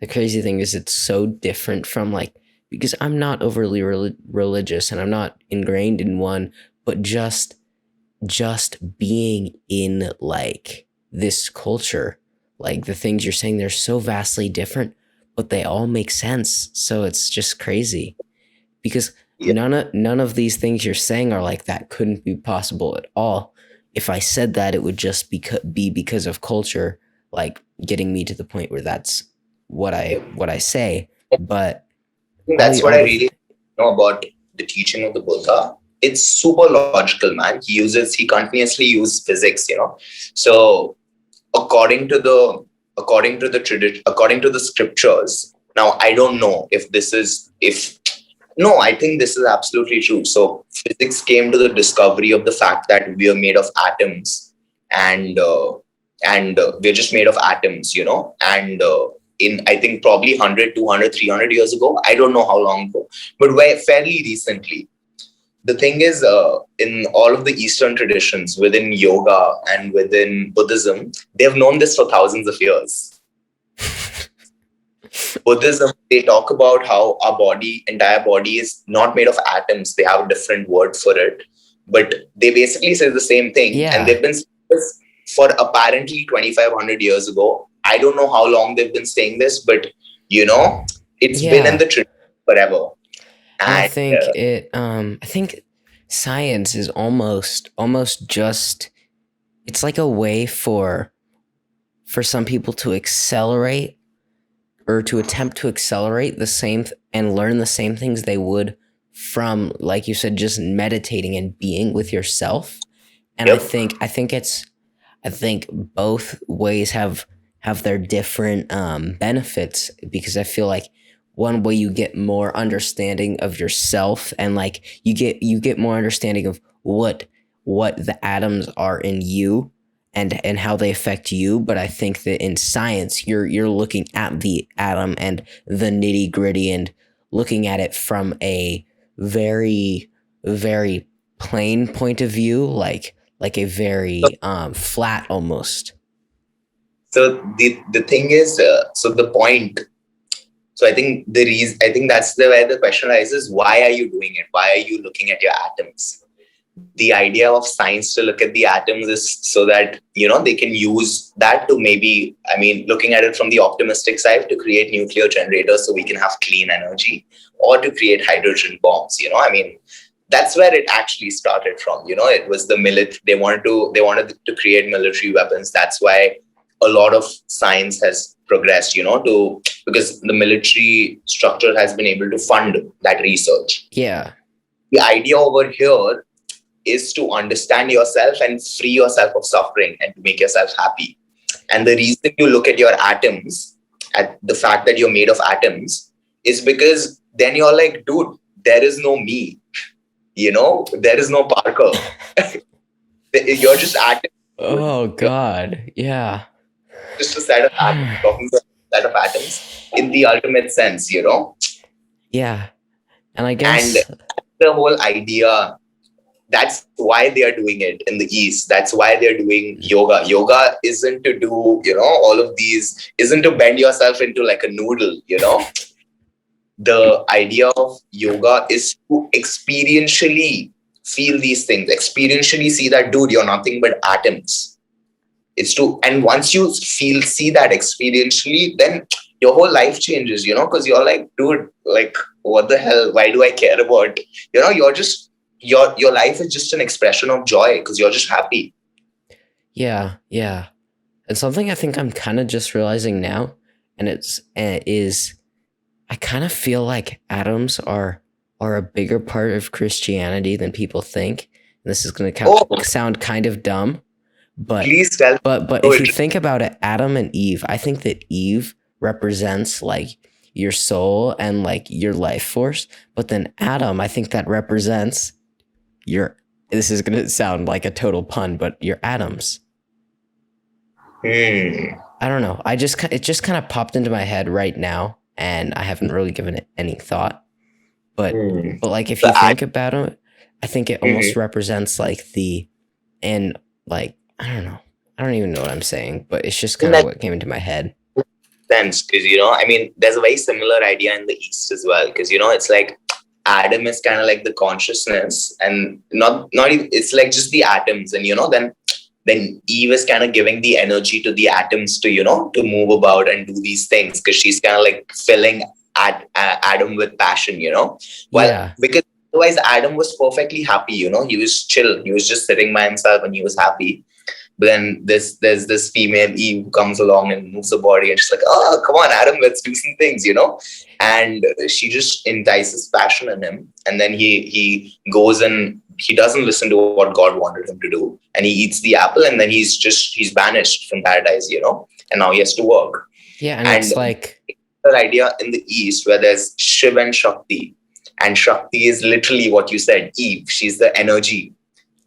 the crazy thing is, it's so different from like, because I'm not overly religious and I'm not ingrained in one, but just being in like this culture, like the things you're saying, they're so vastly different, but they all make sense. So it's just crazy because Yeah. none of these things you're saying are like that couldn't be possible at all. If I said that, it would just be because of culture, like getting me to the point where that's what I say. But think all that's the what all I the really know about the teaching of the Buddha. It's super logical, man. He continuously uses physics, So according to the according to the scriptures. Now I don't know if this is if no, I think this is absolutely true. So physics came to the discovery of the fact that we are made of atoms, and we're just made of atoms, And in I think probably 100, 200, 300 years ago, I don't know how long ago, but fairly recently. The thing is, in all of the Eastern traditions, within yoga and within Buddhism, they've known this for thousands of years. Buddhism, they talk about how our entire body is not made of atoms. They have a different word for it, but they basically say the same thing. And yeah they've been saying this for apparently 2,500 years ago. I don't know how long they've been saying this, but it's been in yeah. the tradition forever. And And I think science is almost just, it's like a way for some people to accelerate or to attempt to accelerate the same and learn the same things they would from, like you said, just meditating and being with yourself. And yep, I think both ways have their different benefits, because I feel like one way you get more understanding of yourself, and like you get more understanding of what the atoms are in you and how they affect you. But I think that in science, you're looking at the atom and the nitty gritty and looking at it from a very very plain point of view, like a very flat almost. so the thing is, so the point. So I think the reason, I think that's the where the question arises: why are you doing it? Why are you looking at your atoms? The idea of science to look at the atoms is so that they can use that to maybe, I mean, looking at it from the optimistic side, to create nuclear generators so we can have clean energy, or to create hydrogen bombs. I mean, that's where it actually started from. It was the military. They wanted to create military weapons. That's why a lot of science has progressed. To because the military structure has been able to fund that research. Yeah. The idea over here is to understand yourself and free yourself of suffering and to make yourself happy. And the reason you look at your atoms, at the fact that you're made of atoms, is because then you're like, dude, there is no me. There is no Parker. You're just atoms. Oh You're God. Yeah. just a set of atoms, talking to a set of atoms in the ultimate sense. Yeah. And I And guess the whole idea, that's why they are doing it in the East. That's why they're doing yoga. Yoga isn't to do, all of these, isn't to bend yourself into like a noodle. The idea of yoga is to experientially feel these things, experientially see that, dude, you're nothing but atoms. It's to, and once you see that experientially, then your whole life changes, because you're like, dude, like, what the hell? Why do I care about, you're just, your life is just an expression of joy because you're just happy. yeah. And something I think I'm kind of just realizing now, and it is I kind of feel like atoms are a bigger part of Christianity than people think. And this is going to Oh, sound kind of dumb, but please tell me. but Oh, if it. you think about it, Adam and Eve, I think that Eve represents like your soul and like your life force, but then Adam, I think that represents your, this is going to sound like a total pun, but your atoms. Hmm. I don't know. It just kind of popped into my head right now, and I haven't really given it any thought. But Hmm. like if The you ad. think about it, I think it Mhm. almost represents like the, and like I don't know. I don't even know what I'm saying, but it's just kind of That what came into my head. sense because I mean, there's a very similar idea in the East as well. Because it's like Adam is kind of like the consciousness, and not even, it's like just the atoms, and then Eve is kind of giving the energy to the atoms to to move about and do these things because she's kind of like filling Adam with passion, well, Yeah, because otherwise Adam was perfectly happy, he was chill, he was just sitting by himself and he was happy. But then there's this female Eve who comes along and moves the body, and she's like, "Oh, come on, Adam, let's do some things," And she just entices passion in him, and then he goes and he doesn't listen to what God wanted him to do, and he eats the apple, and then he's banished from paradise, and now he has to work. yeah, and And it's like the idea in the East where there's Shiv and Shakti, and Shakti is literally what you said, Eve. She's the energy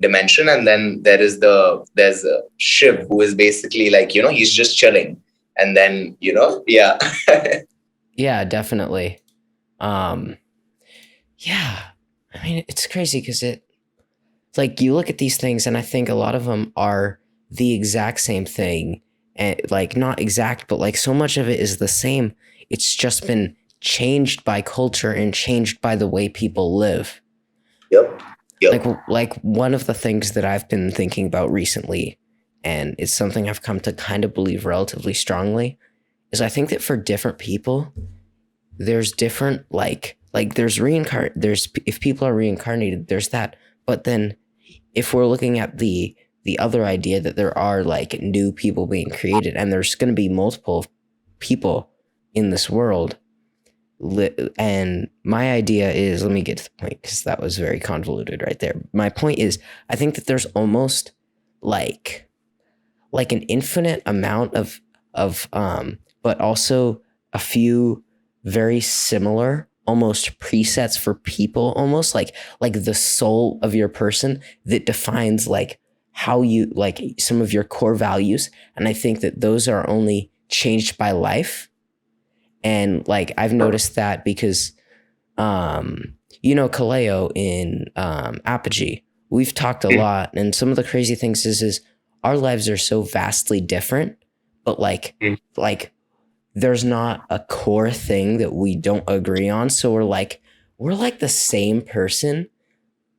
dimension, and then there's a Shiv who is basically like he's just chilling, and then yeah. yeah, definitely. Um, yeah, I mean it's crazy because like you look at these things and I think a lot of them are the exact same thing, and like not exact but like so much of it is the same. It's just been changed by culture and changed by the way people live. Yep, yep. Like one of the things that I've been thinking about recently, and it's something I've come to kind of believe relatively strongly, is I think that for different people there's different like there's if people are reincarnated there's that, but then if we're looking at the other idea that there are like new people being created and there's going to be multiple people in this world, and my idea is, let me get to the point because that was very convoluted right there. My point is I think that there's almost like an infinite amount of but also a few very similar almost presets for people, almost like the soul of your person that defines like how you like some of your core values, and I think that those are only changed by life. And like I've noticed that because Kaleo in Apogee, we've talked a lot, and some of the crazy things is our lives are so vastly different, but like there's not a core thing that we don't agree on. So we're like the same person,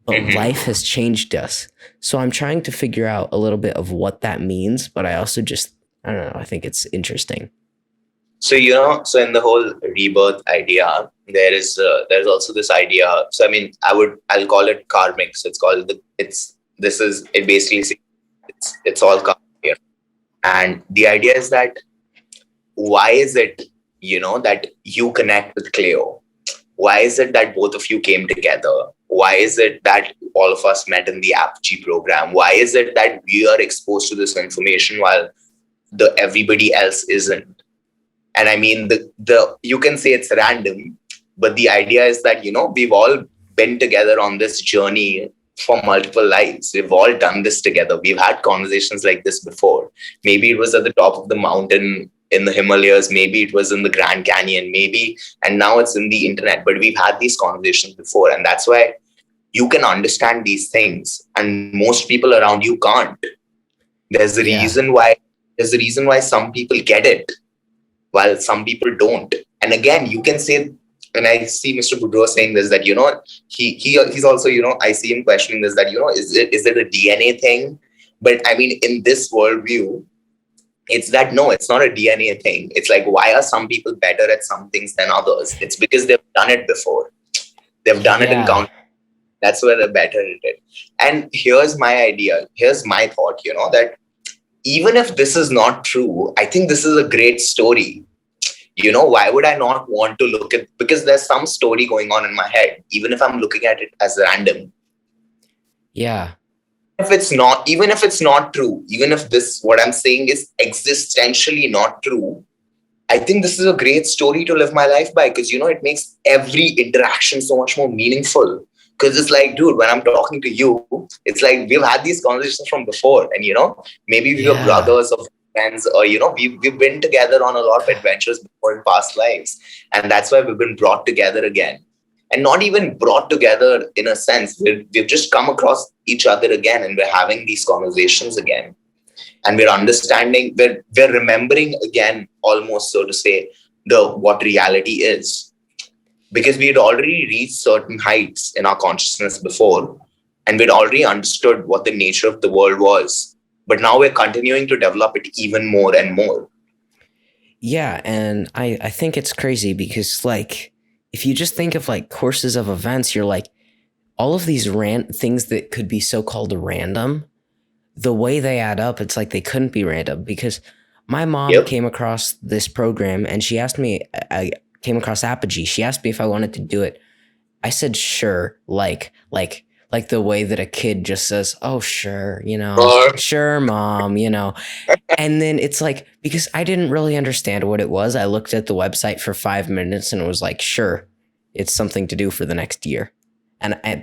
but life has changed us. So I'm trying to figure out a little bit of what that means, but I also just I don't know, I think it's interesting. So so in the whole rebirth idea, there's also this idea. So I mean, I'll call it karmic. So it's called it's this is it basically says it's all karmic here. And the idea is that why is it that you connect with Cleo? Why is it that both of you came together? Why is it that all of us met in the AppG program? Why is it that we are exposed to this information while the everybody else isn't? And I mean, the you can say it's random, but the idea is that we've all been together on this journey for multiple lives. We've all done this together. We've had conversations like this before. Maybe it was at the top of the mountain in the Himalayas, maybe it was in the Grand Canyon, maybe, and now it's in the internet. But we've had these conversations before, and that's why you can understand these things, and most people around you can't. There's a Yeah. reason why. There's a reason why some people get it while some people don't. And again, you can say, and I see Mr. Boudreau saying this, that he's also I see him questioning this, that is it a DNA thing? But I mean, in this worldview, it's that no, it's not a DNA thing. It's like, why are some people better at some things than others? It's because they've done it before. They've done it in Yeah. count. That's where they're better at it. And here's my idea. Here's my thought. That even if this is not true, I think this is a great story. Why would I not want to look at, because there's some story going on in my head, even if I'm looking at it as random. Yeah. Even if it's not true, even if this, what I'm saying is existentially not true, I think this is a great story to live my life by, because, it makes every interaction so much more meaningful. Because it's like, dude, when I'm talking to you, it's like we've had these conversations from before. And, maybe we were Yeah. brothers or friends, or, we've been together on a lot of adventures before in past lives. And that's why we've been brought together again. And not even brought together in a sense. We've just come across each other again, and we're having these conversations again, and we're understanding, we're remembering again, almost, so to say, the what reality is, because we had already reached certain heights in our consciousness before, and we'd already understood what the nature of the world was, but now we're continuing to develop it even more and more. Yeah, and I think it's crazy because, like, if you just think of like courses of events, you're like, all of these things that could be so-called random, the way they add up, it's like they couldn't be random. Because my mom Yep. came across this program and she asked me, I came across Apogee. She asked me if I wanted to do it. I said sure, like the way that a kid just says, "Oh, sure, Or sure, mom," And then it's like, because I didn't really understand what it was, I looked at the website for 5 minutes and it was like, sure, it's something to do for the next year.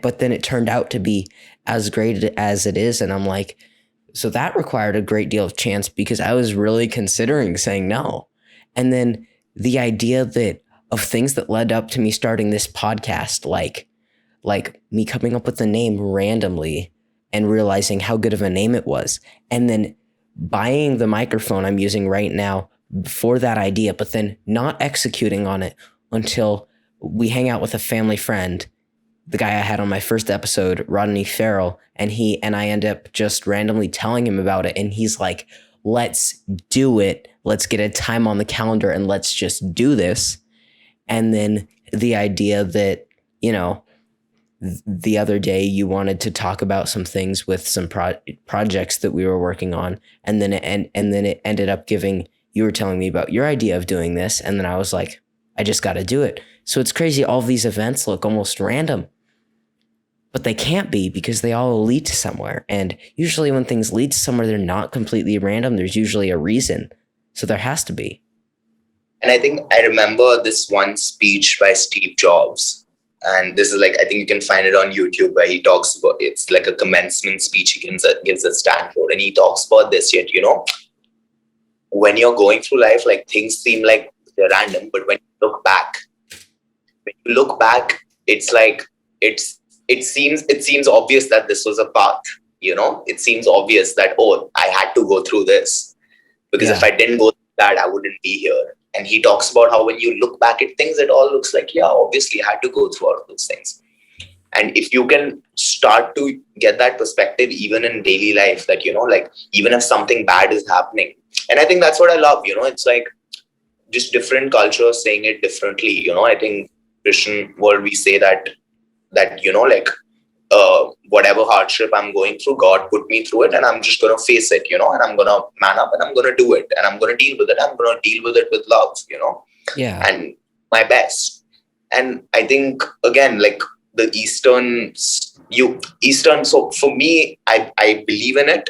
But then it turned out to be as great as it is. And I'm like, so that required a great deal of chance because I was really considering saying no. And then the idea that of things that led up to me starting this podcast, like me coming up with the name randomly and realizing how good of a name it was, and then buying the microphone I'm using right now for that idea, but then not executing on it until we hang out with a family friend, the guy I had on my first episode, Rodney Farrell, and I end up just randomly telling him about it, and he's like, "Let's do it. Let's get a time on the calendar and let's just do this." And then the idea that, the other day you wanted to talk about some things with some projects that we were working on, and then it ended up giving, you were telling me about your idea of doing this, and then I was like, I just got to do it. So it's crazy, all of these events look almost random, but they can't be because they all lead to somewhere, and usually when things lead to somewhere, they're not completely random. There's usually a reason, so there has to be. And I think I remember this one speech by Steve Jobs. And this is like, I think you can find it on YouTube, where he talks about, it's like a commencement speech he gives at Stanford. And he talks about this, yet, when you're going through life, like things seem like they're random, but when you look back, it's like, it seems obvious that this was a path, it seems obvious that, oh, I had to go through this, because if Yeah. I didn't go through that, I wouldn't be here. And he talks about how when you look back at things, it all looks like, yeah, obviously I had to go through all of those things. And if you can start to get that perspective, even in daily life, that, like, even if something bad is happening, and I think that's what I love, it's like just different cultures saying it differently. I think Christian world, we say that, like, whatever hardship I'm going through, God put me through it, and I'm just going to face it, and I'm going to man up, and I'm going to do it, and I'm going to deal with it. I'm going to deal with it with love, Yeah. and my best. And I think, again, like the Eastern, so for me, I believe in it.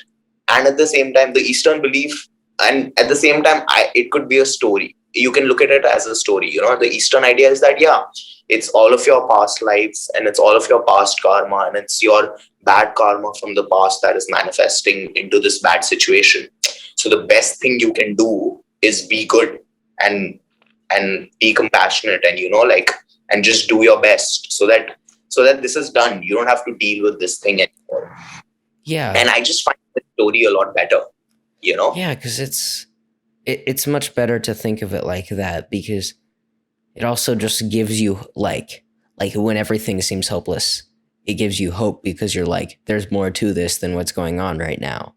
And at the same time, the Eastern belief, and at the same time, it could be a story. You can look at it as a story. The Eastern idea is that, yeah, it's all of your past lives, and it's all of your past karma, and it's your bad karma from the past that is manifesting into this bad situation. So the best thing you can do is be good, and be compassionate, and, like, and just do your best, so that this is done. You don't have to deal with this thing anymore. Yeah. And I just find the story a lot better. Yeah, because it's much better to think of it like that, because it also just gives you like when everything seems hopeless, it gives you hope because you're like, there's more to this than what's going on right now.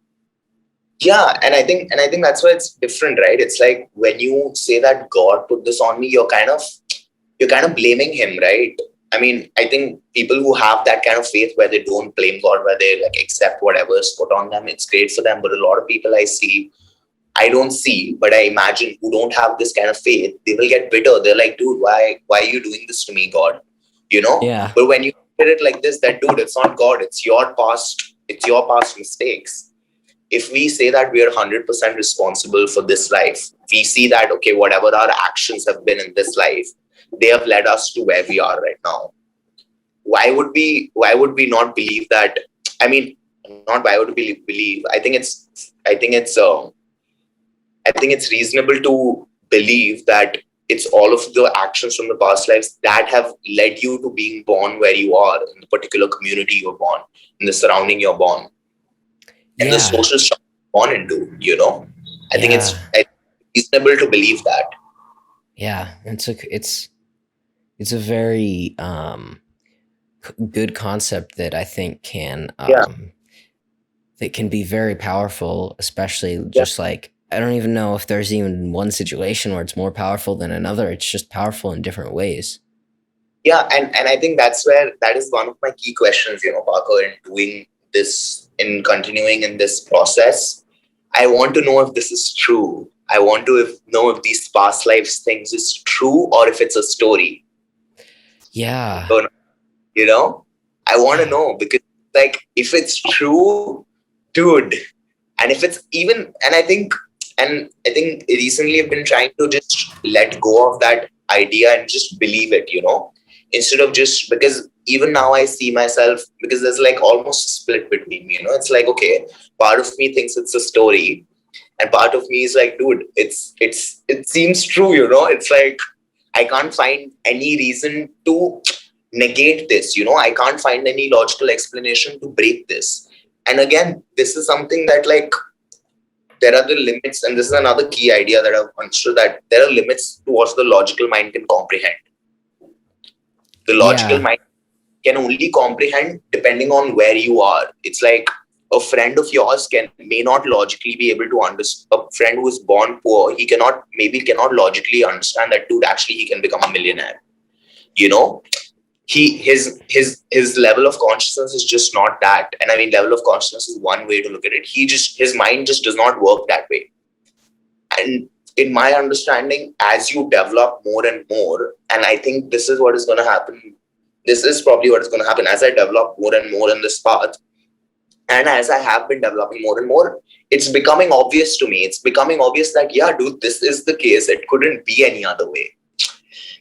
Yeah, and I think that's why it's different, right? It's like when you say that God put this on me, you're kind of blaming him, right? I mean, I think people who have that kind of faith where they don't blame God, where they like accept whatever is put on them, it's great for them. But a lot of people I don't see, but I imagine who don't have this kind of faith, they will get bitter. They're like, dude, why are you doing this to me, God? You know? Yeah. But when you look at it like this, that dude, it's not God, it's your past mistakes. If we say that we are 100% responsible for this life, we see that, okay, whatever our actions have been in this life, they have led us to where we are right now. Why would we not believe that? I mean, not why would we believe? I think it's reasonable to believe that it's all of the actions from the past lives that have led you to being born where you are, in the particular community you're born, in the surrounding you're born, and the Yeah. social structure you're born into, I think Yeah. it's reasonable to believe that. Yeah. It's a very good concept that I think Yeah, can be very powerful, especially yeah, just like I don't even know if there's even one situation where it's more powerful than another. It's just powerful in different ways. yeah. And I think that is one of my key questions, Parker, in doing this, in continuing in this process. I want to know if this is true. I want to know if these past lives things is true or if it's a story. Yeah. So, I want to Yeah. know, because like if it's true, dude, and if it's even, and I think recently I've been trying to just let go of that idea and just believe it, instead of just, because even now I see myself, because there's like almost a split between me, it's like, okay, part of me thinks it's a story, and part of me is like, dude, it seems true, it's like I can't find any reason to negate this, I can't find any logical explanation to break this. And again, this is something that, like, there are the limits, and this is another key idea that I've understood, that there are limits to what the logical mind can comprehend. The logical Yeah. mind can only comprehend depending on where you are. It's like a friend of yours may not logically be able to understand. A friend who is born poor, cannot logically understand that, dude, actually he can become a millionaire. You know, his level of consciousness is just not that. And I mean, level of consciousness is one way to look at it. His mind just does not work that way. And in my understanding, as you develop more and more, and I think this is what is going to happen, this is probably what is going to happen as I develop more and more in this path, and as I have been developing more and more, it's becoming obvious to me. It's becoming obvious that, yeah, dude, this is the case. It couldn't be any other way,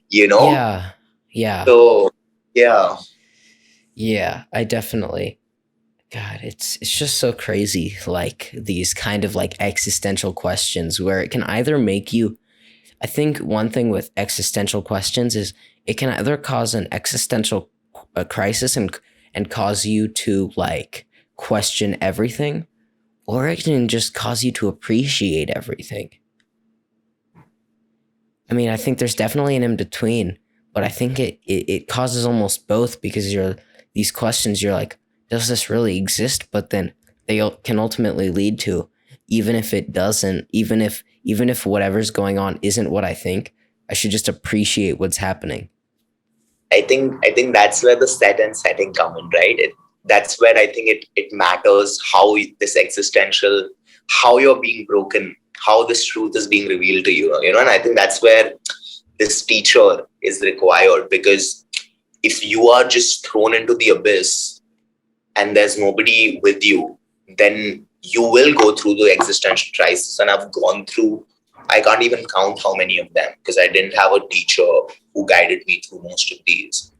you know? Yeah. Yeah. So, yeah. Yeah. I definitely. God, it's just so crazy. Like these kind of like existential questions where it can either make you. I think one thing with existential questions is it can either cause an existential crisis and cause you to like question everything, or it can just cause you to appreciate everything. I mean, I think there's definitely an in between, but I think it causes almost both because you're these questions. You're like, does this really exist? But then can ultimately lead to, even if it doesn't, even if whatever's going on isn't what I think, I should just appreciate what's happening. I think that's where the set and setting come in, right? That's where I think it matters how this existential, how you're being broken, how this truth is being revealed to you, and I think that's where this teacher is required, because if you are just thrown into the abyss and there's nobody with you, then you will go through the existential crisis. And I've gone through, I can't even count how many of them, because I didn't have a teacher who guided me through most of these.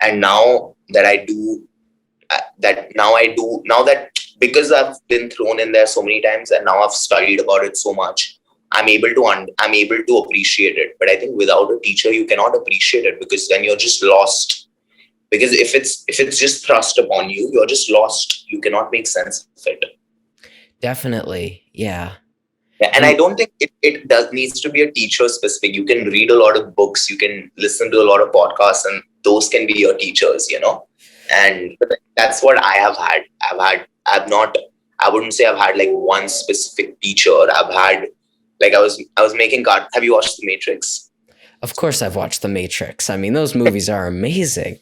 And now that I do, now that, because I've been thrown in there so many times and now I've studied about it so much, I'm able to appreciate it. But I think without a teacher, you cannot appreciate it, because then you're just lost. Because if it's just thrust upon you, you're just lost. You cannot make sense of it. Definitely, yeah. Yeah, and I And don't think it does needs to be a teacher specific. You can read a lot of books, you can listen to a lot of podcasts, and those can be your teachers. And that's what I have had. I've not, I wouldn't say I've had like one specific teacher. I've had, like, I was making have you watched The Matrix? of course, I've watched The Matrix. I mean, those movies are amazing.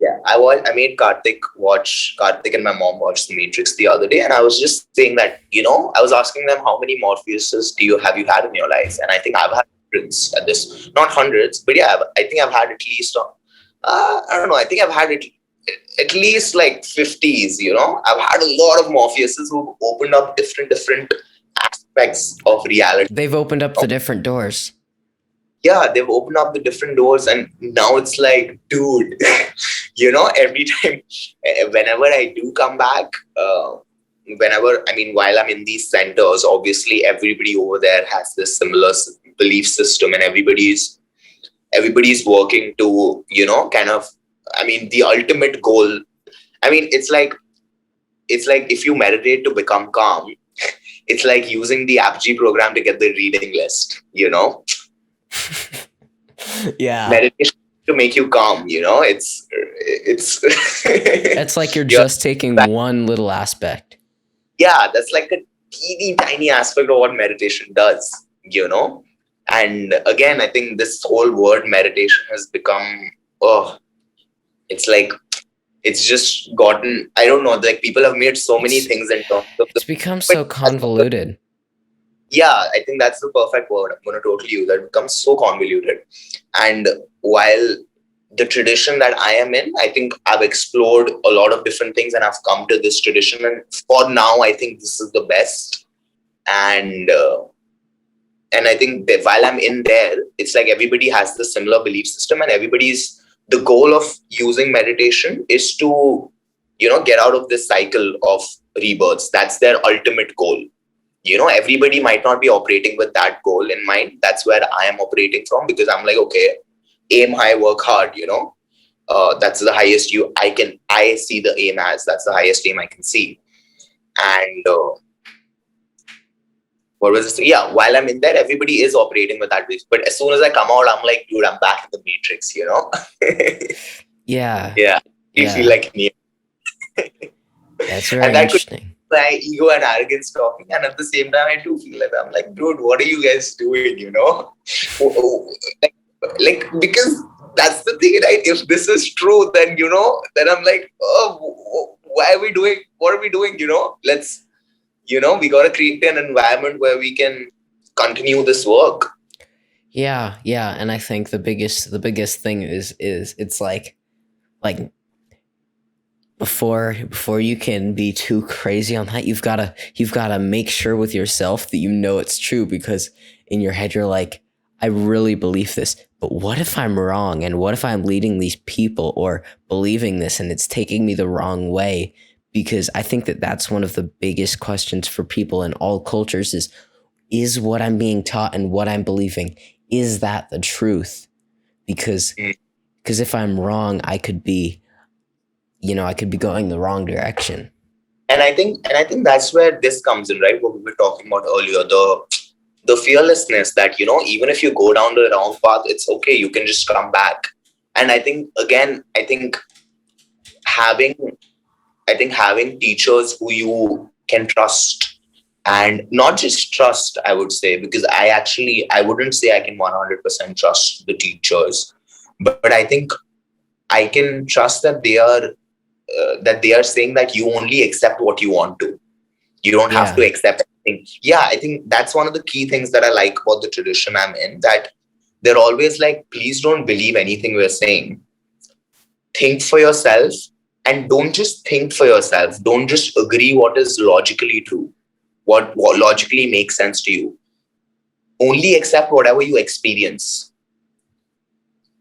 Yeah, I made Karthik and my mom watch The Matrix the other day, and I was just saying that, I was asking them how many Morpheuses have you had in your life, and I think I've had hundreds at this, not hundreds, but yeah, I think I've had at least, I don't know, I think I've had at least like 50s. I've had a lot of Morpheuses who've opened up different aspects of reality. They've opened up the different doors. Yeah, they've opened up the different doors, and now it's like, dude, every time, whenever I do come back, while I'm in these centers, obviously everybody over there has this similar belief system, and everybody's working to, kind of, the ultimate goal. It's like if you meditate to become calm, it's like using the AppG program to get the reading list. Yeah. Meditation to make you calm, it's It's like you're just taking one little aspect. Yeah, that's like a teeny tiny aspect of what meditation does. And again, I think this whole word meditation has become, it's like, it's just gotten, I don't know, like people have made so many things in terms of it's become so convoluted. Yeah, I think that's the perfect word. I'm going to totally use that. It becomes so convoluted. And while the tradition that I am in, I think I've explored a lot of different things, and I've come to this tradition. And for now, I think this is the best. And I think that while I'm in there, it's like everybody has the similar belief system, and the goal of using meditation is to, get out of this cycle of rebirths. That's their ultimate goal. Everybody might not be operating with that goal in mind. That's where I am operating from, because I'm like, okay, aim high, work hard, that's the highest I see the aim as, that's the highest aim I can see. And what was this? Yeah, while I'm in there, everybody is operating with that base. But as soon as I come out, I'm like, dude, I'm back in the Matrix, Yeah. Yeah. You feel like me. That's very interesting. My ego and arrogance talking, and at the same time I do feel like, I'm like, dude, what are you guys doing, like, because that's the thing, right? If this is true, then then I'm like, what are we doing, let's, we got to create an environment where we can continue this work. Yeah, and I think the biggest thing is it's like before you can be too crazy on that, you've got to make sure with yourself that it's true, because in your head you're like, I really believe this, but what if I'm wrong, and what if I'm leading these people or believing this and it's taking me the wrong way? Because I think that that's one of the biggest questions for people in all cultures is what I'm being taught and what I'm believing, is that the truth? Because if I'm wrong, I could be going the wrong direction. And I think that's where this comes in, right? What we were talking about earlier, the fearlessness that, even if you go down the wrong path, it's okay, you can just come back. And I think having teachers who you can trust, and not just trust, I would say, because I wouldn't say I can 100% trust the teachers, but I think I can trust that they are saying that you only accept what you want to. You don't have to accept anything. Yeah, I think that's one of the key things that I like about the tradition I'm in, that they're always like, please don't believe anything we're saying. Think for yourself, and don't just think for yourself. Don't just agree what is logically true, what logically makes sense to you. Only accept whatever you experience.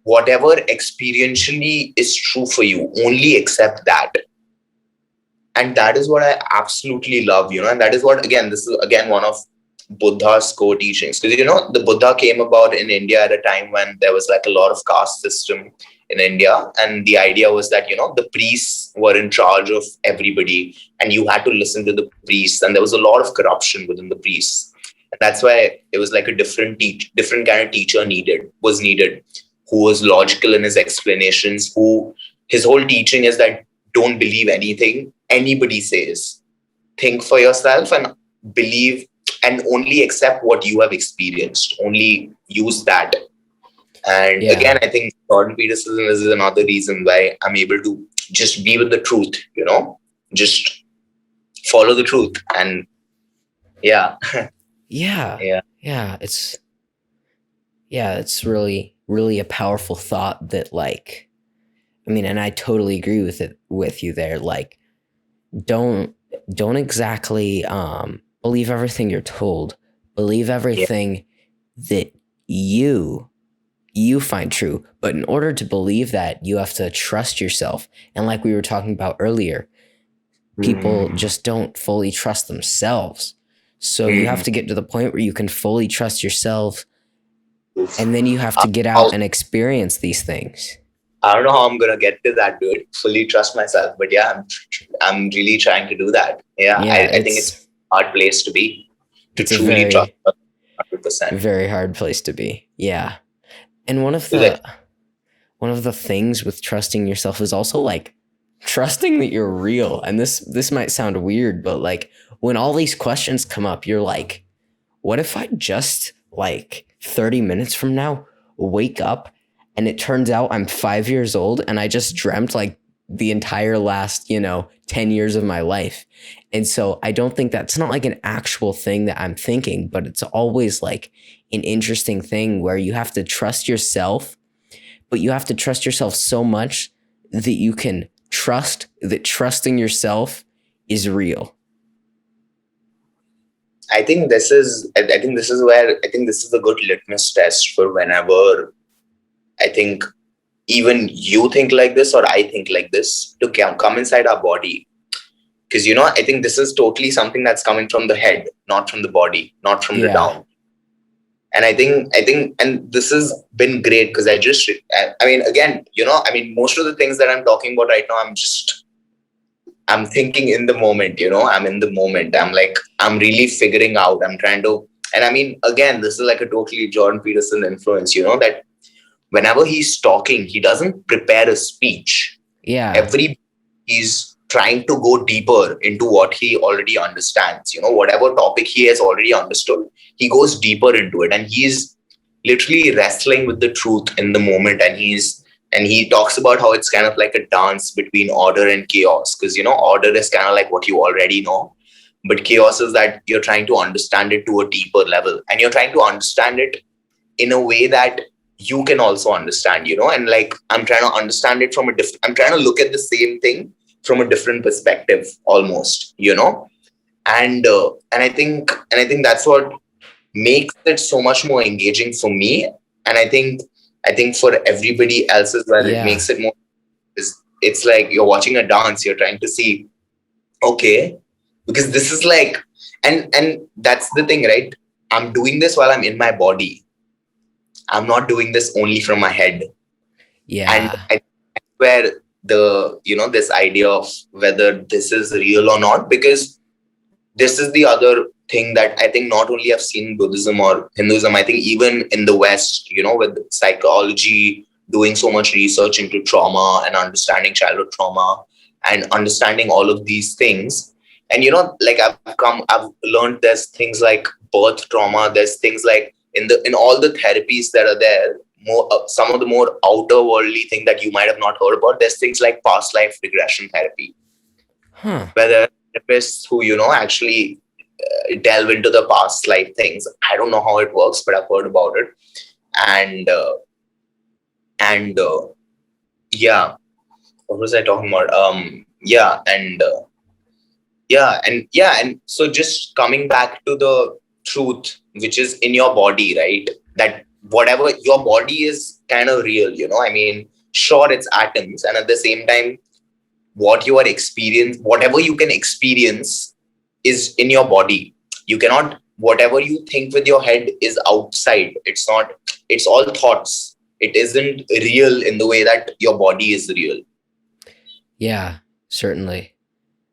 Whatever experientially is true for you, only accept that. And that is what I absolutely love, and that is what, again, this is again one of Buddha's core teachings. Because, the Buddha came about in India at a time when there was like a lot of caste system in India. And the idea was that, the priests were in charge of everybody, and you had to listen to the priests. And there was a lot of corruption within the priests. And that's why it was like a different kind of teacher was needed, who was logical in his explanations, who his whole teaching is that don't believe anything anybody says. Think for yourself and believe, and only accept what you have experienced. Only use that. And Yeah. again, I think Jordan Peterson is another reason why I'm able to just be with the truth, just follow the truth. And yeah, Yeah. yeah, Yeah. It's really, really a powerful thought that, like, I mean, and I totally agree with you there. Like, don't don't exactly believe everything you're told. Believe yeah. everything that you find true. But in order to believe that, you have to trust yourself. And like we were talking about earlier, people Mm-hmm. just don't fully trust themselves. So you Mm-hmm. have to get to the point where you can fully trust yourself, and then you have I, to get out and experience these things. I don't know how I'm gonna get to that, dude. Fully trust myself, but yeah, I'm really trying to do that. Yeah, Yeah, I think it's a hard place to be, to it's a truly trust very, 100%. very hard place to be. Yeah. And Like, one of the things with trusting yourself is also like trusting that you're real. And this might sound weird, but like when all these questions come up, you're like, what if I just like 30 minutes from now wake up and it turns out I'm 5 years old and I just dreamt like the entire last, 10 years of my life. And so I don't think that's not like an actual thing that I'm thinking, but it's always like an interesting thing where you have to trust yourself, but you have to trust yourself so much that you can trust that trusting yourself is real. I think this is where I think this is a good litmus test for whenever I think even you think like this or I think like this to come inside our body. Because I think this is totally something that's coming from the head, not from the body, not from the Yeah. down. And and this has been great because I mean, again, I mean, most of the things that I'm talking about right now, I'm thinking in the moment, I'm in the moment. I'm like, I'm really figuring out, I'm trying to, and I mean, again, this is like a totally Jordan Peterson influence, that whenever he's talking, he doesn't prepare a speech. Yeah. He's trying to go deeper into what he already understands, whatever topic he has already understood, he goes deeper into it, and he's literally wrestling with the truth in the moment. And he talks about how it's kind of like a dance between order and chaos, because order is kind of like what you already know, but chaos is that you're trying to understand it to a deeper level, and you're trying to understand it in a way that you can also understand, and like I'm trying to understand it from a different, I'm trying to look at the same thing from a different perspective almost, and I think that's what makes it so much more engaging for me. And I think for everybody else as well, it Yeah. makes it more, it's like you're watching a dance, you're trying to see, okay, because this is like, and that's the thing, right? I'm doing this while I'm in my body. I'm not doing this only from my head. And Yeah. I think where the, this idea of whether this is real or not, because this is the other thing that I think not only I've seen in Buddhism or Hinduism, I think even in the West, with psychology doing so much research into trauma and understanding childhood trauma and understanding all of these things. And, like I've learned there's things like birth trauma, there's things like in all the therapies that are there, more some of the more outer worldly thing that you might have not heard about. There's things like past life regression therapy, Huh. where there are therapists who actually delve into the past life things. I don't know how it works, but I've heard about it. And and yeah, what was I talking about? And so just coming back to the truth, which is in your body, right? That whatever your body is kind of real, I mean, sure, it's atoms, and at the same time, whatever you can experience is in your body. You cannot, whatever you think with your head is outside. It's not, it's all thoughts. It isn't real in the way that your body is real. Yeah, certainly.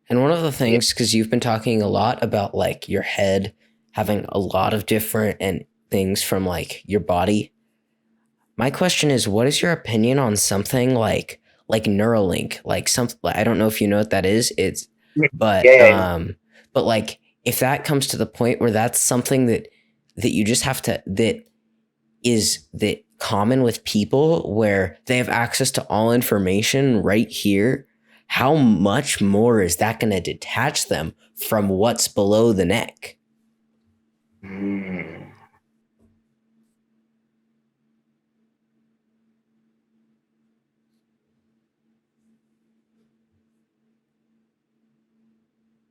And one of the Yeah. things, because you've been talking a lot about like your head having a lot of different and things from like your body. My question is, what is your opinion on something like Neuralink? Like some, I don't know if you know what that is. It's, Yeah, yeah, yeah. but like if that comes to the point where that's something that you just have to that common with people where they have access to all information right here, how much more is that going to detach them from what's below the neck? Hmm.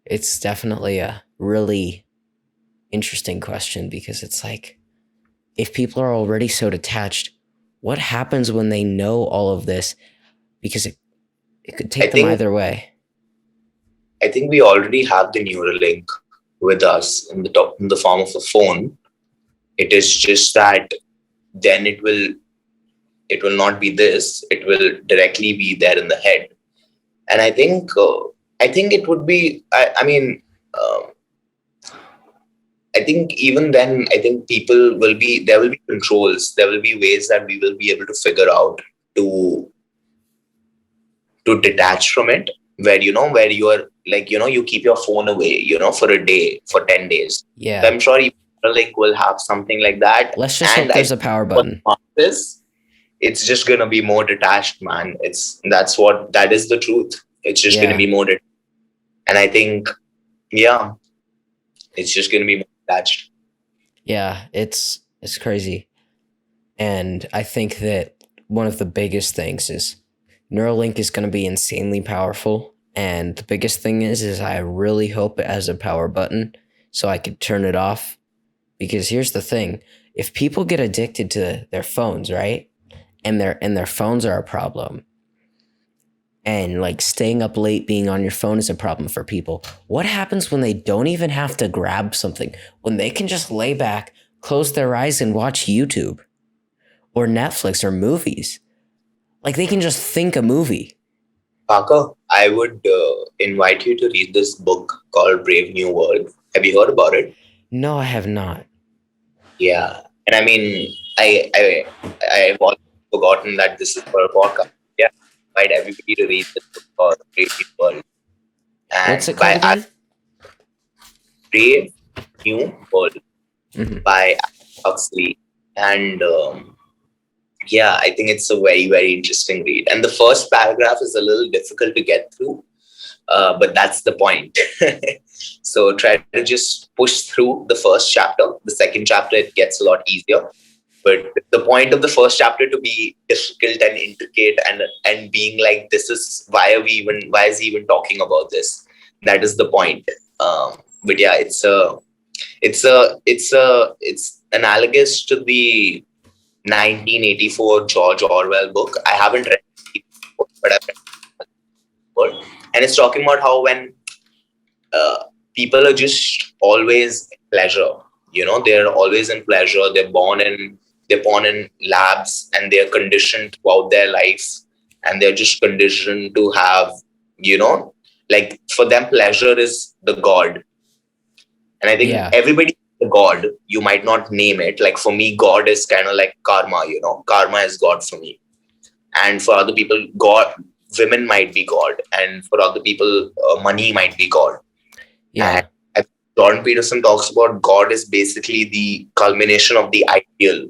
It's definitely a really interesting question, because it's like, if people are already so detached, what happens when they know all of this? Because it could I take them think either way. I think we already have the Neuralink with us in the form of a phone. It is just that then it will not be this. It will directly be there in the head. And I think it would be. I mean, um, I think even then, I think people will be. There will be controls. There will be ways that we will be able to figure out to to detach from it. Where you are like, you keep your phone away, for a day, for 10 days. So Yeah. I'm sure Link will have something like that. Let's just And hope I there's think a power for the button. masses, it's just gonna be more detached, man. That is the truth. It's just gonna Yeah. be more and I think, yeah, it's just gonna be more detached. Yeah, it's crazy. And I think that one of the biggest things is Neuralink is going to be insanely powerful. And the biggest thing is I really hope it has a power button so I could turn it off. Because here's the thing: if people get addicted to their phones, right, and their phones are a problem, and like staying up late, being on your phone is a problem for people, what happens when they don't even have to grab something? When they can just lay back, close their eyes, and watch YouTube or Netflix or movies? Like, they can just think a movie. Parker, I would invite you to read this book called Brave New World. Have you heard about it? No, I have not. Yeah. And I mean, I've almost forgotten that this is for a podcast. Yeah. I invite everybody to read this book called Brave New World. What's it And called by again? Brave New World Mm-hmm. by Huxley. And yeah, I think it's a very, very interesting read. And the first paragraph is a little difficult to get through, but that's the point. So try to just push through the first chapter. The second chapter, it gets a lot easier. But the point of the first chapter to be difficult and intricate, and being like, this is why is he even talking about this? That is the point. But yeah, it's analogous to the 1984 George Orwell book. I haven't read it before, but I've read it before. And it's talking about how when uh, people are just always in pleasure, they're always in pleasure. They're born in labs, and they're conditioned throughout their life, and they're just conditioned to have, you know, like for them, pleasure is the god. And I think Yeah. everybody is a god. You might not name it. Like for me, God is kind of like karma. Karma is God for me. And for other people, God, women might be God, and for other people, money might be God. And Yeah. Jordan Peterson talks about God is basically the culmination of the ideal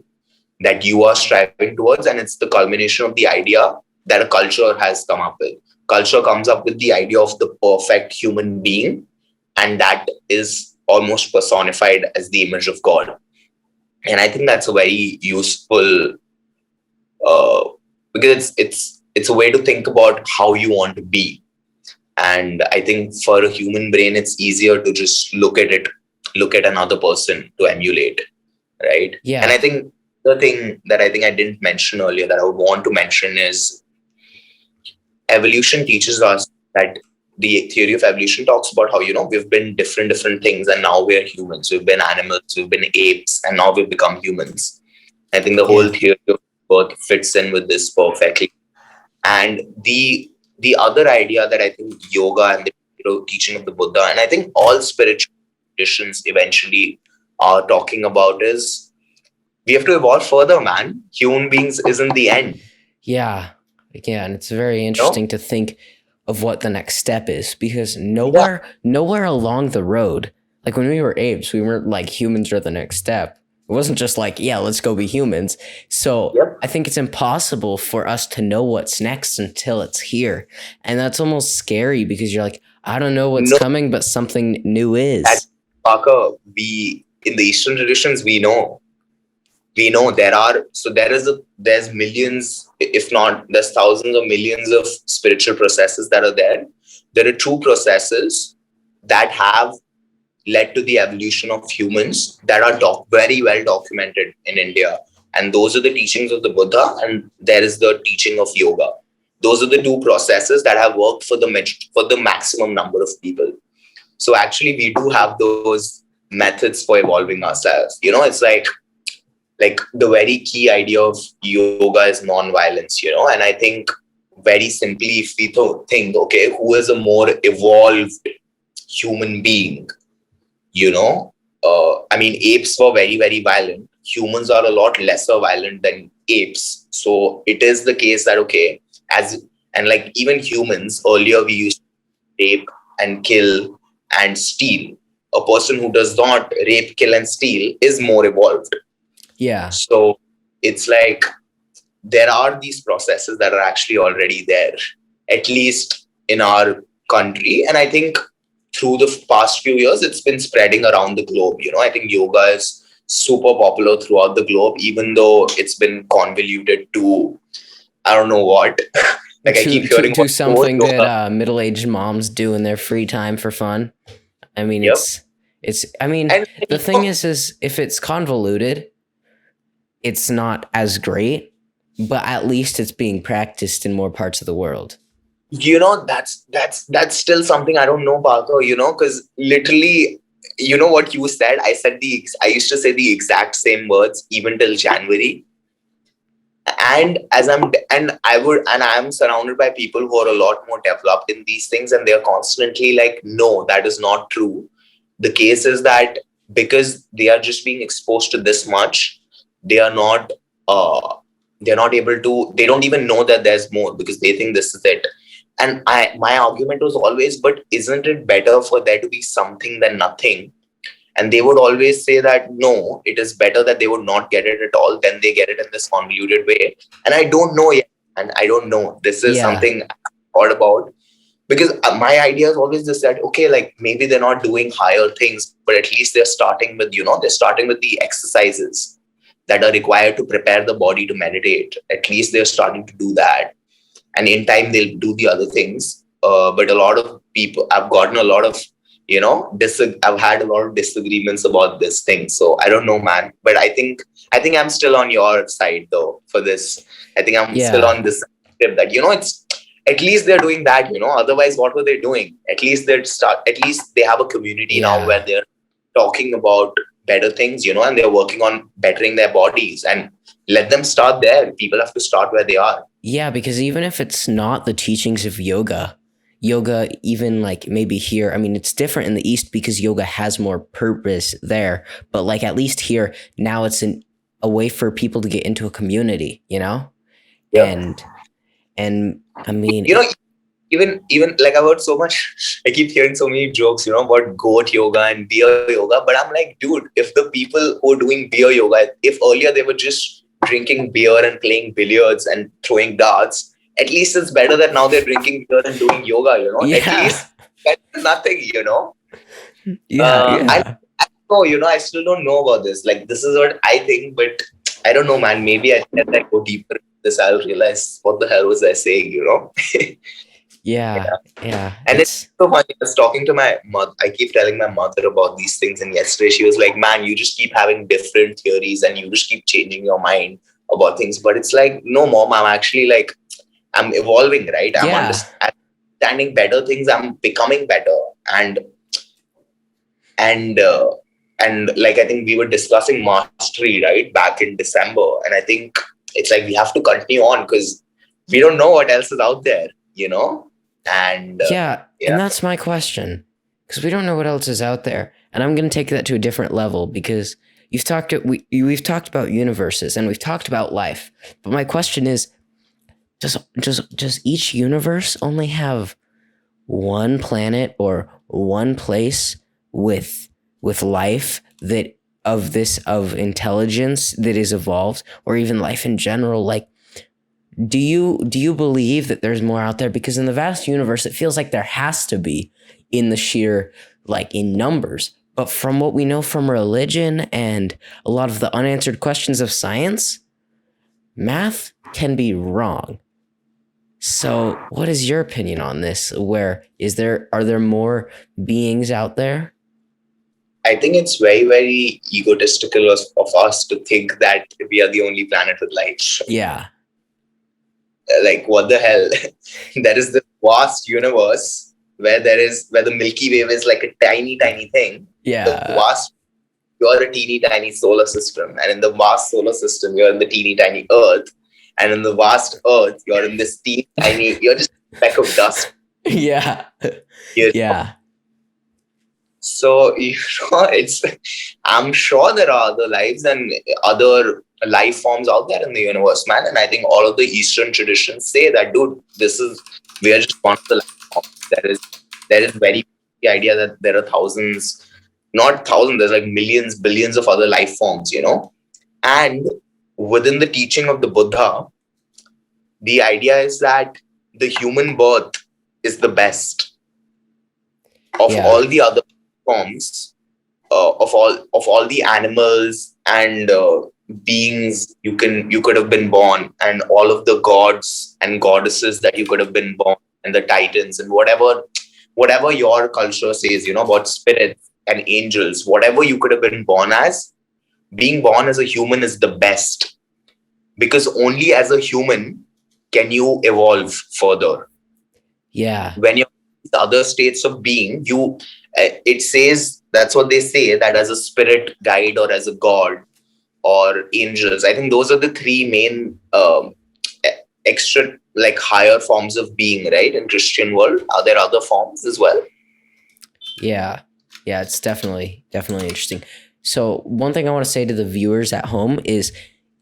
that you are striving towards, and it's the culmination of the idea that a culture has come up with. Culture comes up with the idea of the perfect human being, and that is almost personified as the image of God. And I think that's a very useful, uh, because it's a way to think about how you want to be. And I think for a human brain, it's easier to just look at another person to emulate, right? And Yeah. I think the thing that I think I didn't mention earlier that I would want to mention is evolution teaches us that the theory of evolution talks about how, we've been different things, and now we're humans. We've been animals, we've been apes, and now we've become humans. I think the whole Yeah. theory of birth fits in with this perfectly. And the other idea that I think yoga and the teaching of the Buddha, and I think all spiritual traditions eventually are talking about, is we have to evolve further, man. Human beings isn't the end. Yeah. Yeah. And it's very You know? interesting to think of what the next step is, because Yeah. nowhere along the road, like when we were apes, we weren't like humans are the next step. It wasn't just like, yeah, let's go be humans. So Yep. I think it's impossible for us to know what's next until it's here. And that's almost scary because you're like, I don't know what's No, coming, but something new at is. Parker, we in the Eastern traditions we know there's millions, if not there's thousands or millions of spiritual processes that are there. There are true processes that have led to the evolution of humans that are very well documented in India. And those are the teachings of the Buddha, and there is the teaching of yoga. Those are the two processes that have worked for the maximum number of people. So actually, we do have those methods for evolving ourselves. It's like the very key idea of yoga is non-violence. And I think very simply, if we think, okay, who is a more evolved human being? I mean, apes were very, very violent. Humans are a lot lesser violent than apes. So it is the case that, okay, and like even humans, earlier we used to rape and kill and steal. A person who does not rape, kill, and steal is more evolved. Yeah. So it's like there are these processes that are actually already there, at least in our country. And I think through the past few years, it's been spreading around the globe. I think yoga is super popular throughout the globe, even though it's been convoluted to, I don't know what. Like I keep hearing To about something yoga. that middle-aged moms do in their free time for fun. I mean, Yep. I mean, And the thing is if it's convoluted, it's not as great, but at least it's being practiced in more parts of the world. that's still something I don't know, Parker, because literally, what you said, I used to say the exact same words even till January. And I am surrounded by people who are a lot more developed in these things, and they're constantly like, no, that is not true. The case is that because they are just being exposed to this much, they are not uh they're not able to, they don't even know that there's more because they think this is it. And my argument was always, but isn't it better for there to be something than nothing? And they would always say that no, it is better that they would not get it at all than they get it in this convoluted way. And I don't know yet. And I don't know. This is Yeah. something I thought about, because my idea is always this, that okay, like maybe they're not doing higher things, but at least they're starting with the exercises that are required to prepare the body to meditate. At least they're starting to do that, and in time they'll do the other things. But a lot of people, I've gotten a lot of, I've had a lot of disagreements about this thing. So I don't know, man. But I think I'm still on your side though for this. I think I'm still Yeah. on this tip that it's at least they're doing that. Otherwise, what were they doing? At least they have a community now where Yeah. they're talking about better things, and they're working on bettering their bodies, and let them start there. People have to start where they are. Yeah, because even if it's not the teachings of yoga, even like maybe here, I mean, it's different in the East because yoga has more purpose there. But like at least here, now it's a way for people to get into a community, Yeah. And I mean, Even like I've heard so much, I keep hearing so many jokes, about goat yoga and beer yoga. But I'm like, dude, if the people who are doing beer yoga, if earlier they were just drinking beer and playing billiards and throwing darts, at least it's better that now they're drinking beer and doing yoga, At yeah, least better than nothing, yeah. I still don't know about this. Like, this is what I think, but I don't know, man. Maybe as I go deeper into this, I'll realize what the hell was I saying, Yeah. And it's so funny. I was talking to my mother. I keep telling my mother about these things. And yesterday she was like, man, you just keep having different theories and you just keep changing your mind about things. But it's like, no, mom, I'm actually like, I'm evolving, right? I'm understanding better things. I'm becoming better. And like, I think we were discussing mastery, right? Back in December. And I think it's like, we have to continue on because we don't know what else is out there, And And that's my question, because we don't know what else is out there, and I'm going to take that to a different level because we've talked about universes and we've talked about life, but my question is, does each universe only have one planet or one place with life that of intelligence that is evolved, or even life in general, like, do you believe that there's more out there? Because in the vast universe, it feels like there has to be, in the sheer, like, in numbers. But from what we know from religion and a lot of the unanswered questions of science, math can be wrong. So, what is your opinion on this? Are there more beings out there? I think it's very, very egotistical of us to think that we are the only planet with life. Yeah. Like, what the hell? There is this vast universe where the Milky Way is like a tiny, tiny thing. The Yeah. vast, you're a teeny tiny solar system, and in the vast solar system, you're in the teeny tiny Earth, and in the vast Earth, you're in this teeny tiny. You're just a speck of dust. Yeah. You know? Yeah. So it's. I'm sure there are other lives and other life forms out there in the universe, man. And I think all of the Eastern traditions say that, dude, we are just one of the life forms. There is very the idea that there are thousands, not thousands. There's like millions, billions of other life forms, And within the teaching of the Buddha, the idea is that the human birth is the best of Yeah. all the other forms, of all the animals and beings you could have been born, and all of the gods and goddesses that you could have been born, and the titans and whatever your culture says, about spirits and angels, whatever you could have been born as, being born as a human is the best, because only as a human can you evolve further. Yeah. When you're in the other states of being, it says, that's what they say, that as a spirit guide or as a god or angels, I think those are the three main extra, like, higher forms of being, right? In Christian world, are there other forms as well? Yeah. Yeah, it's definitely interesting. So one thing I want to say to the viewers at home is,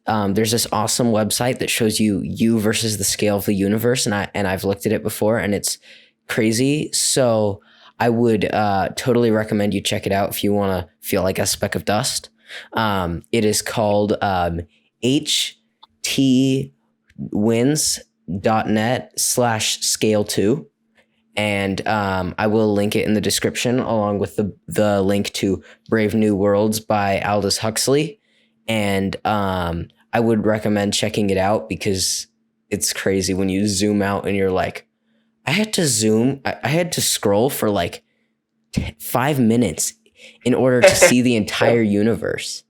there's this awesome website that shows you versus the scale of the universe, and I've looked at it before, and it's crazy. So I would totally recommend you check it out if you want to feel like a speck of dust. It is called htwins.net/scale2. And I will link it in the description, along with the link to Brave New Worlds by Aldous Huxley. And I would recommend checking it out, because it's crazy when you zoom out and you're like, I had to scroll for like 5 minutes in order to see the entire universe.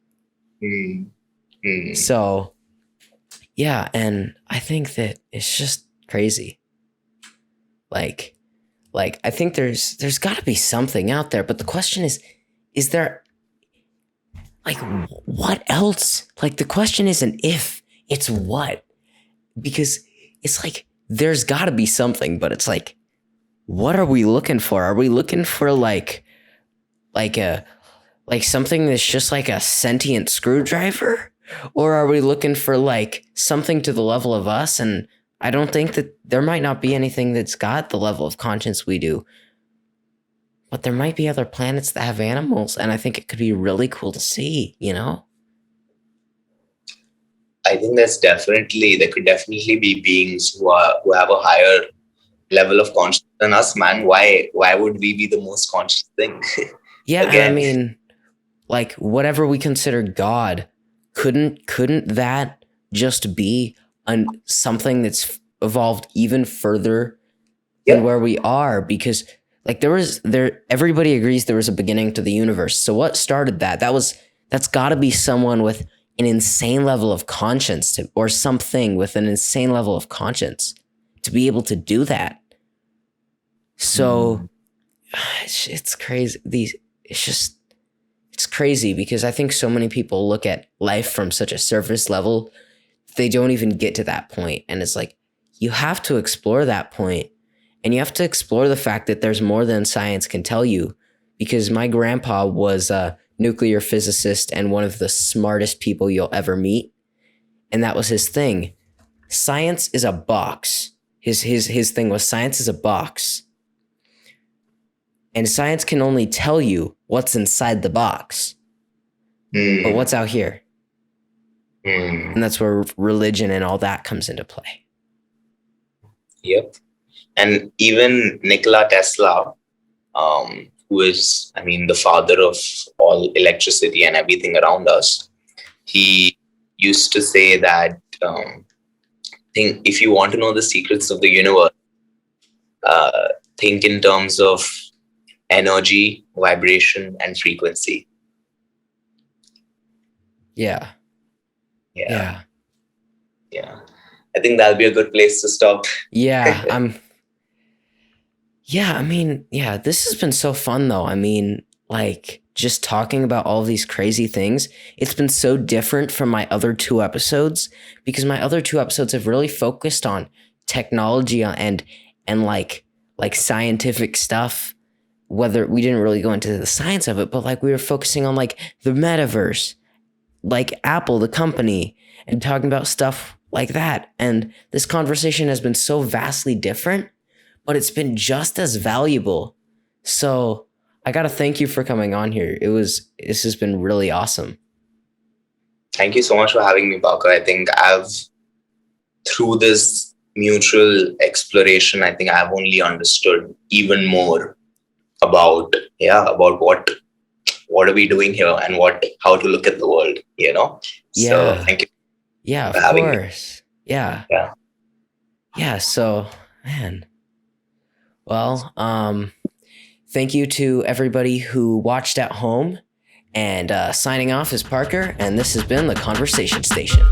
So, yeah, and I think that it's just crazy. Like I think there's got to be something out there, but the question is there, like, what else? Like, the question isn't if, it's what. Because it's like, there's got to be something, but it's like, what are we looking for? Are we looking for like something that's just like a sentient screwdriver? Or are we looking for like something to the level of us? And I don't think that there might not be anything that's got the level of conscience we do. But there might be other planets that have animals, and I think it could be really cool to see, I think there could definitely be beings who have a higher level of consciousness than us, man. Why would we be the most conscious thing? Yeah, Again. I mean, like, whatever we consider God, couldn't that just be something that's evolved even further than where we are? Because, like, everybody agrees there was a beginning to the universe. So what started that? That's got to be someone with an insane level of conscience, or something with an insane level of conscience to be able to do that. So it's crazy. It's crazy, because I think so many people look at life from such a surface level, they don't even get to that point. And it's like, you have to explore that point, and you have to explore the fact that there's more than science can tell you. Because my grandpa was a nuclear physicist and one of the smartest people you'll ever meet. And that was his thing. Science is a box. His thing was, science is a box. And science can only tell you what's inside the box. But Hmm. what's out here? Hmm. And that's where religion and all that comes into play. Yep. And even Nikola Tesla, who is, I mean, the father of all electricity and everything around us, he used to say that think if you want to know the secrets of the universe, uh, think in terms of energy, vibration, and frequency. Yeah. Yeah, Yeah. yeah. I think that'll be a good place to stop. Yeah. I mean, yeah, this has been so fun though. I mean, like just talking about all these crazy things. It's been so different from my other two episodes because my other two episodes have really focused on technology and like scientific stuff. Whether we didn't really go into the science of it, but like we were focusing on like the metaverse, like Apple, the company, and talking about stuff like that. And this conversation has been so vastly different, but it's been just as valuable. So I got to thank you for coming on here. This has been really awesome. Thank you so much for having me, Parker. I think through this mutual exploration, I think I've only understood even more about, about what are we doing here and how to look at the world, So Yeah. thank you Yeah, for of having me. course. Yeah. Yeah. Yeah. So, man, well, thank you to everybody who watched at home. And signing off is Parker, and this has been The Conversation Station.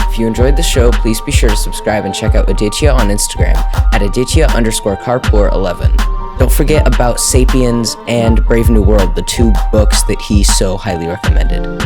If you enjoyed the show, please be sure to subscribe and check out Aditya on Instagram at Aditya_Karpoor11. Don't forget about Sapiens and Brave New World, the two books that he so highly recommended.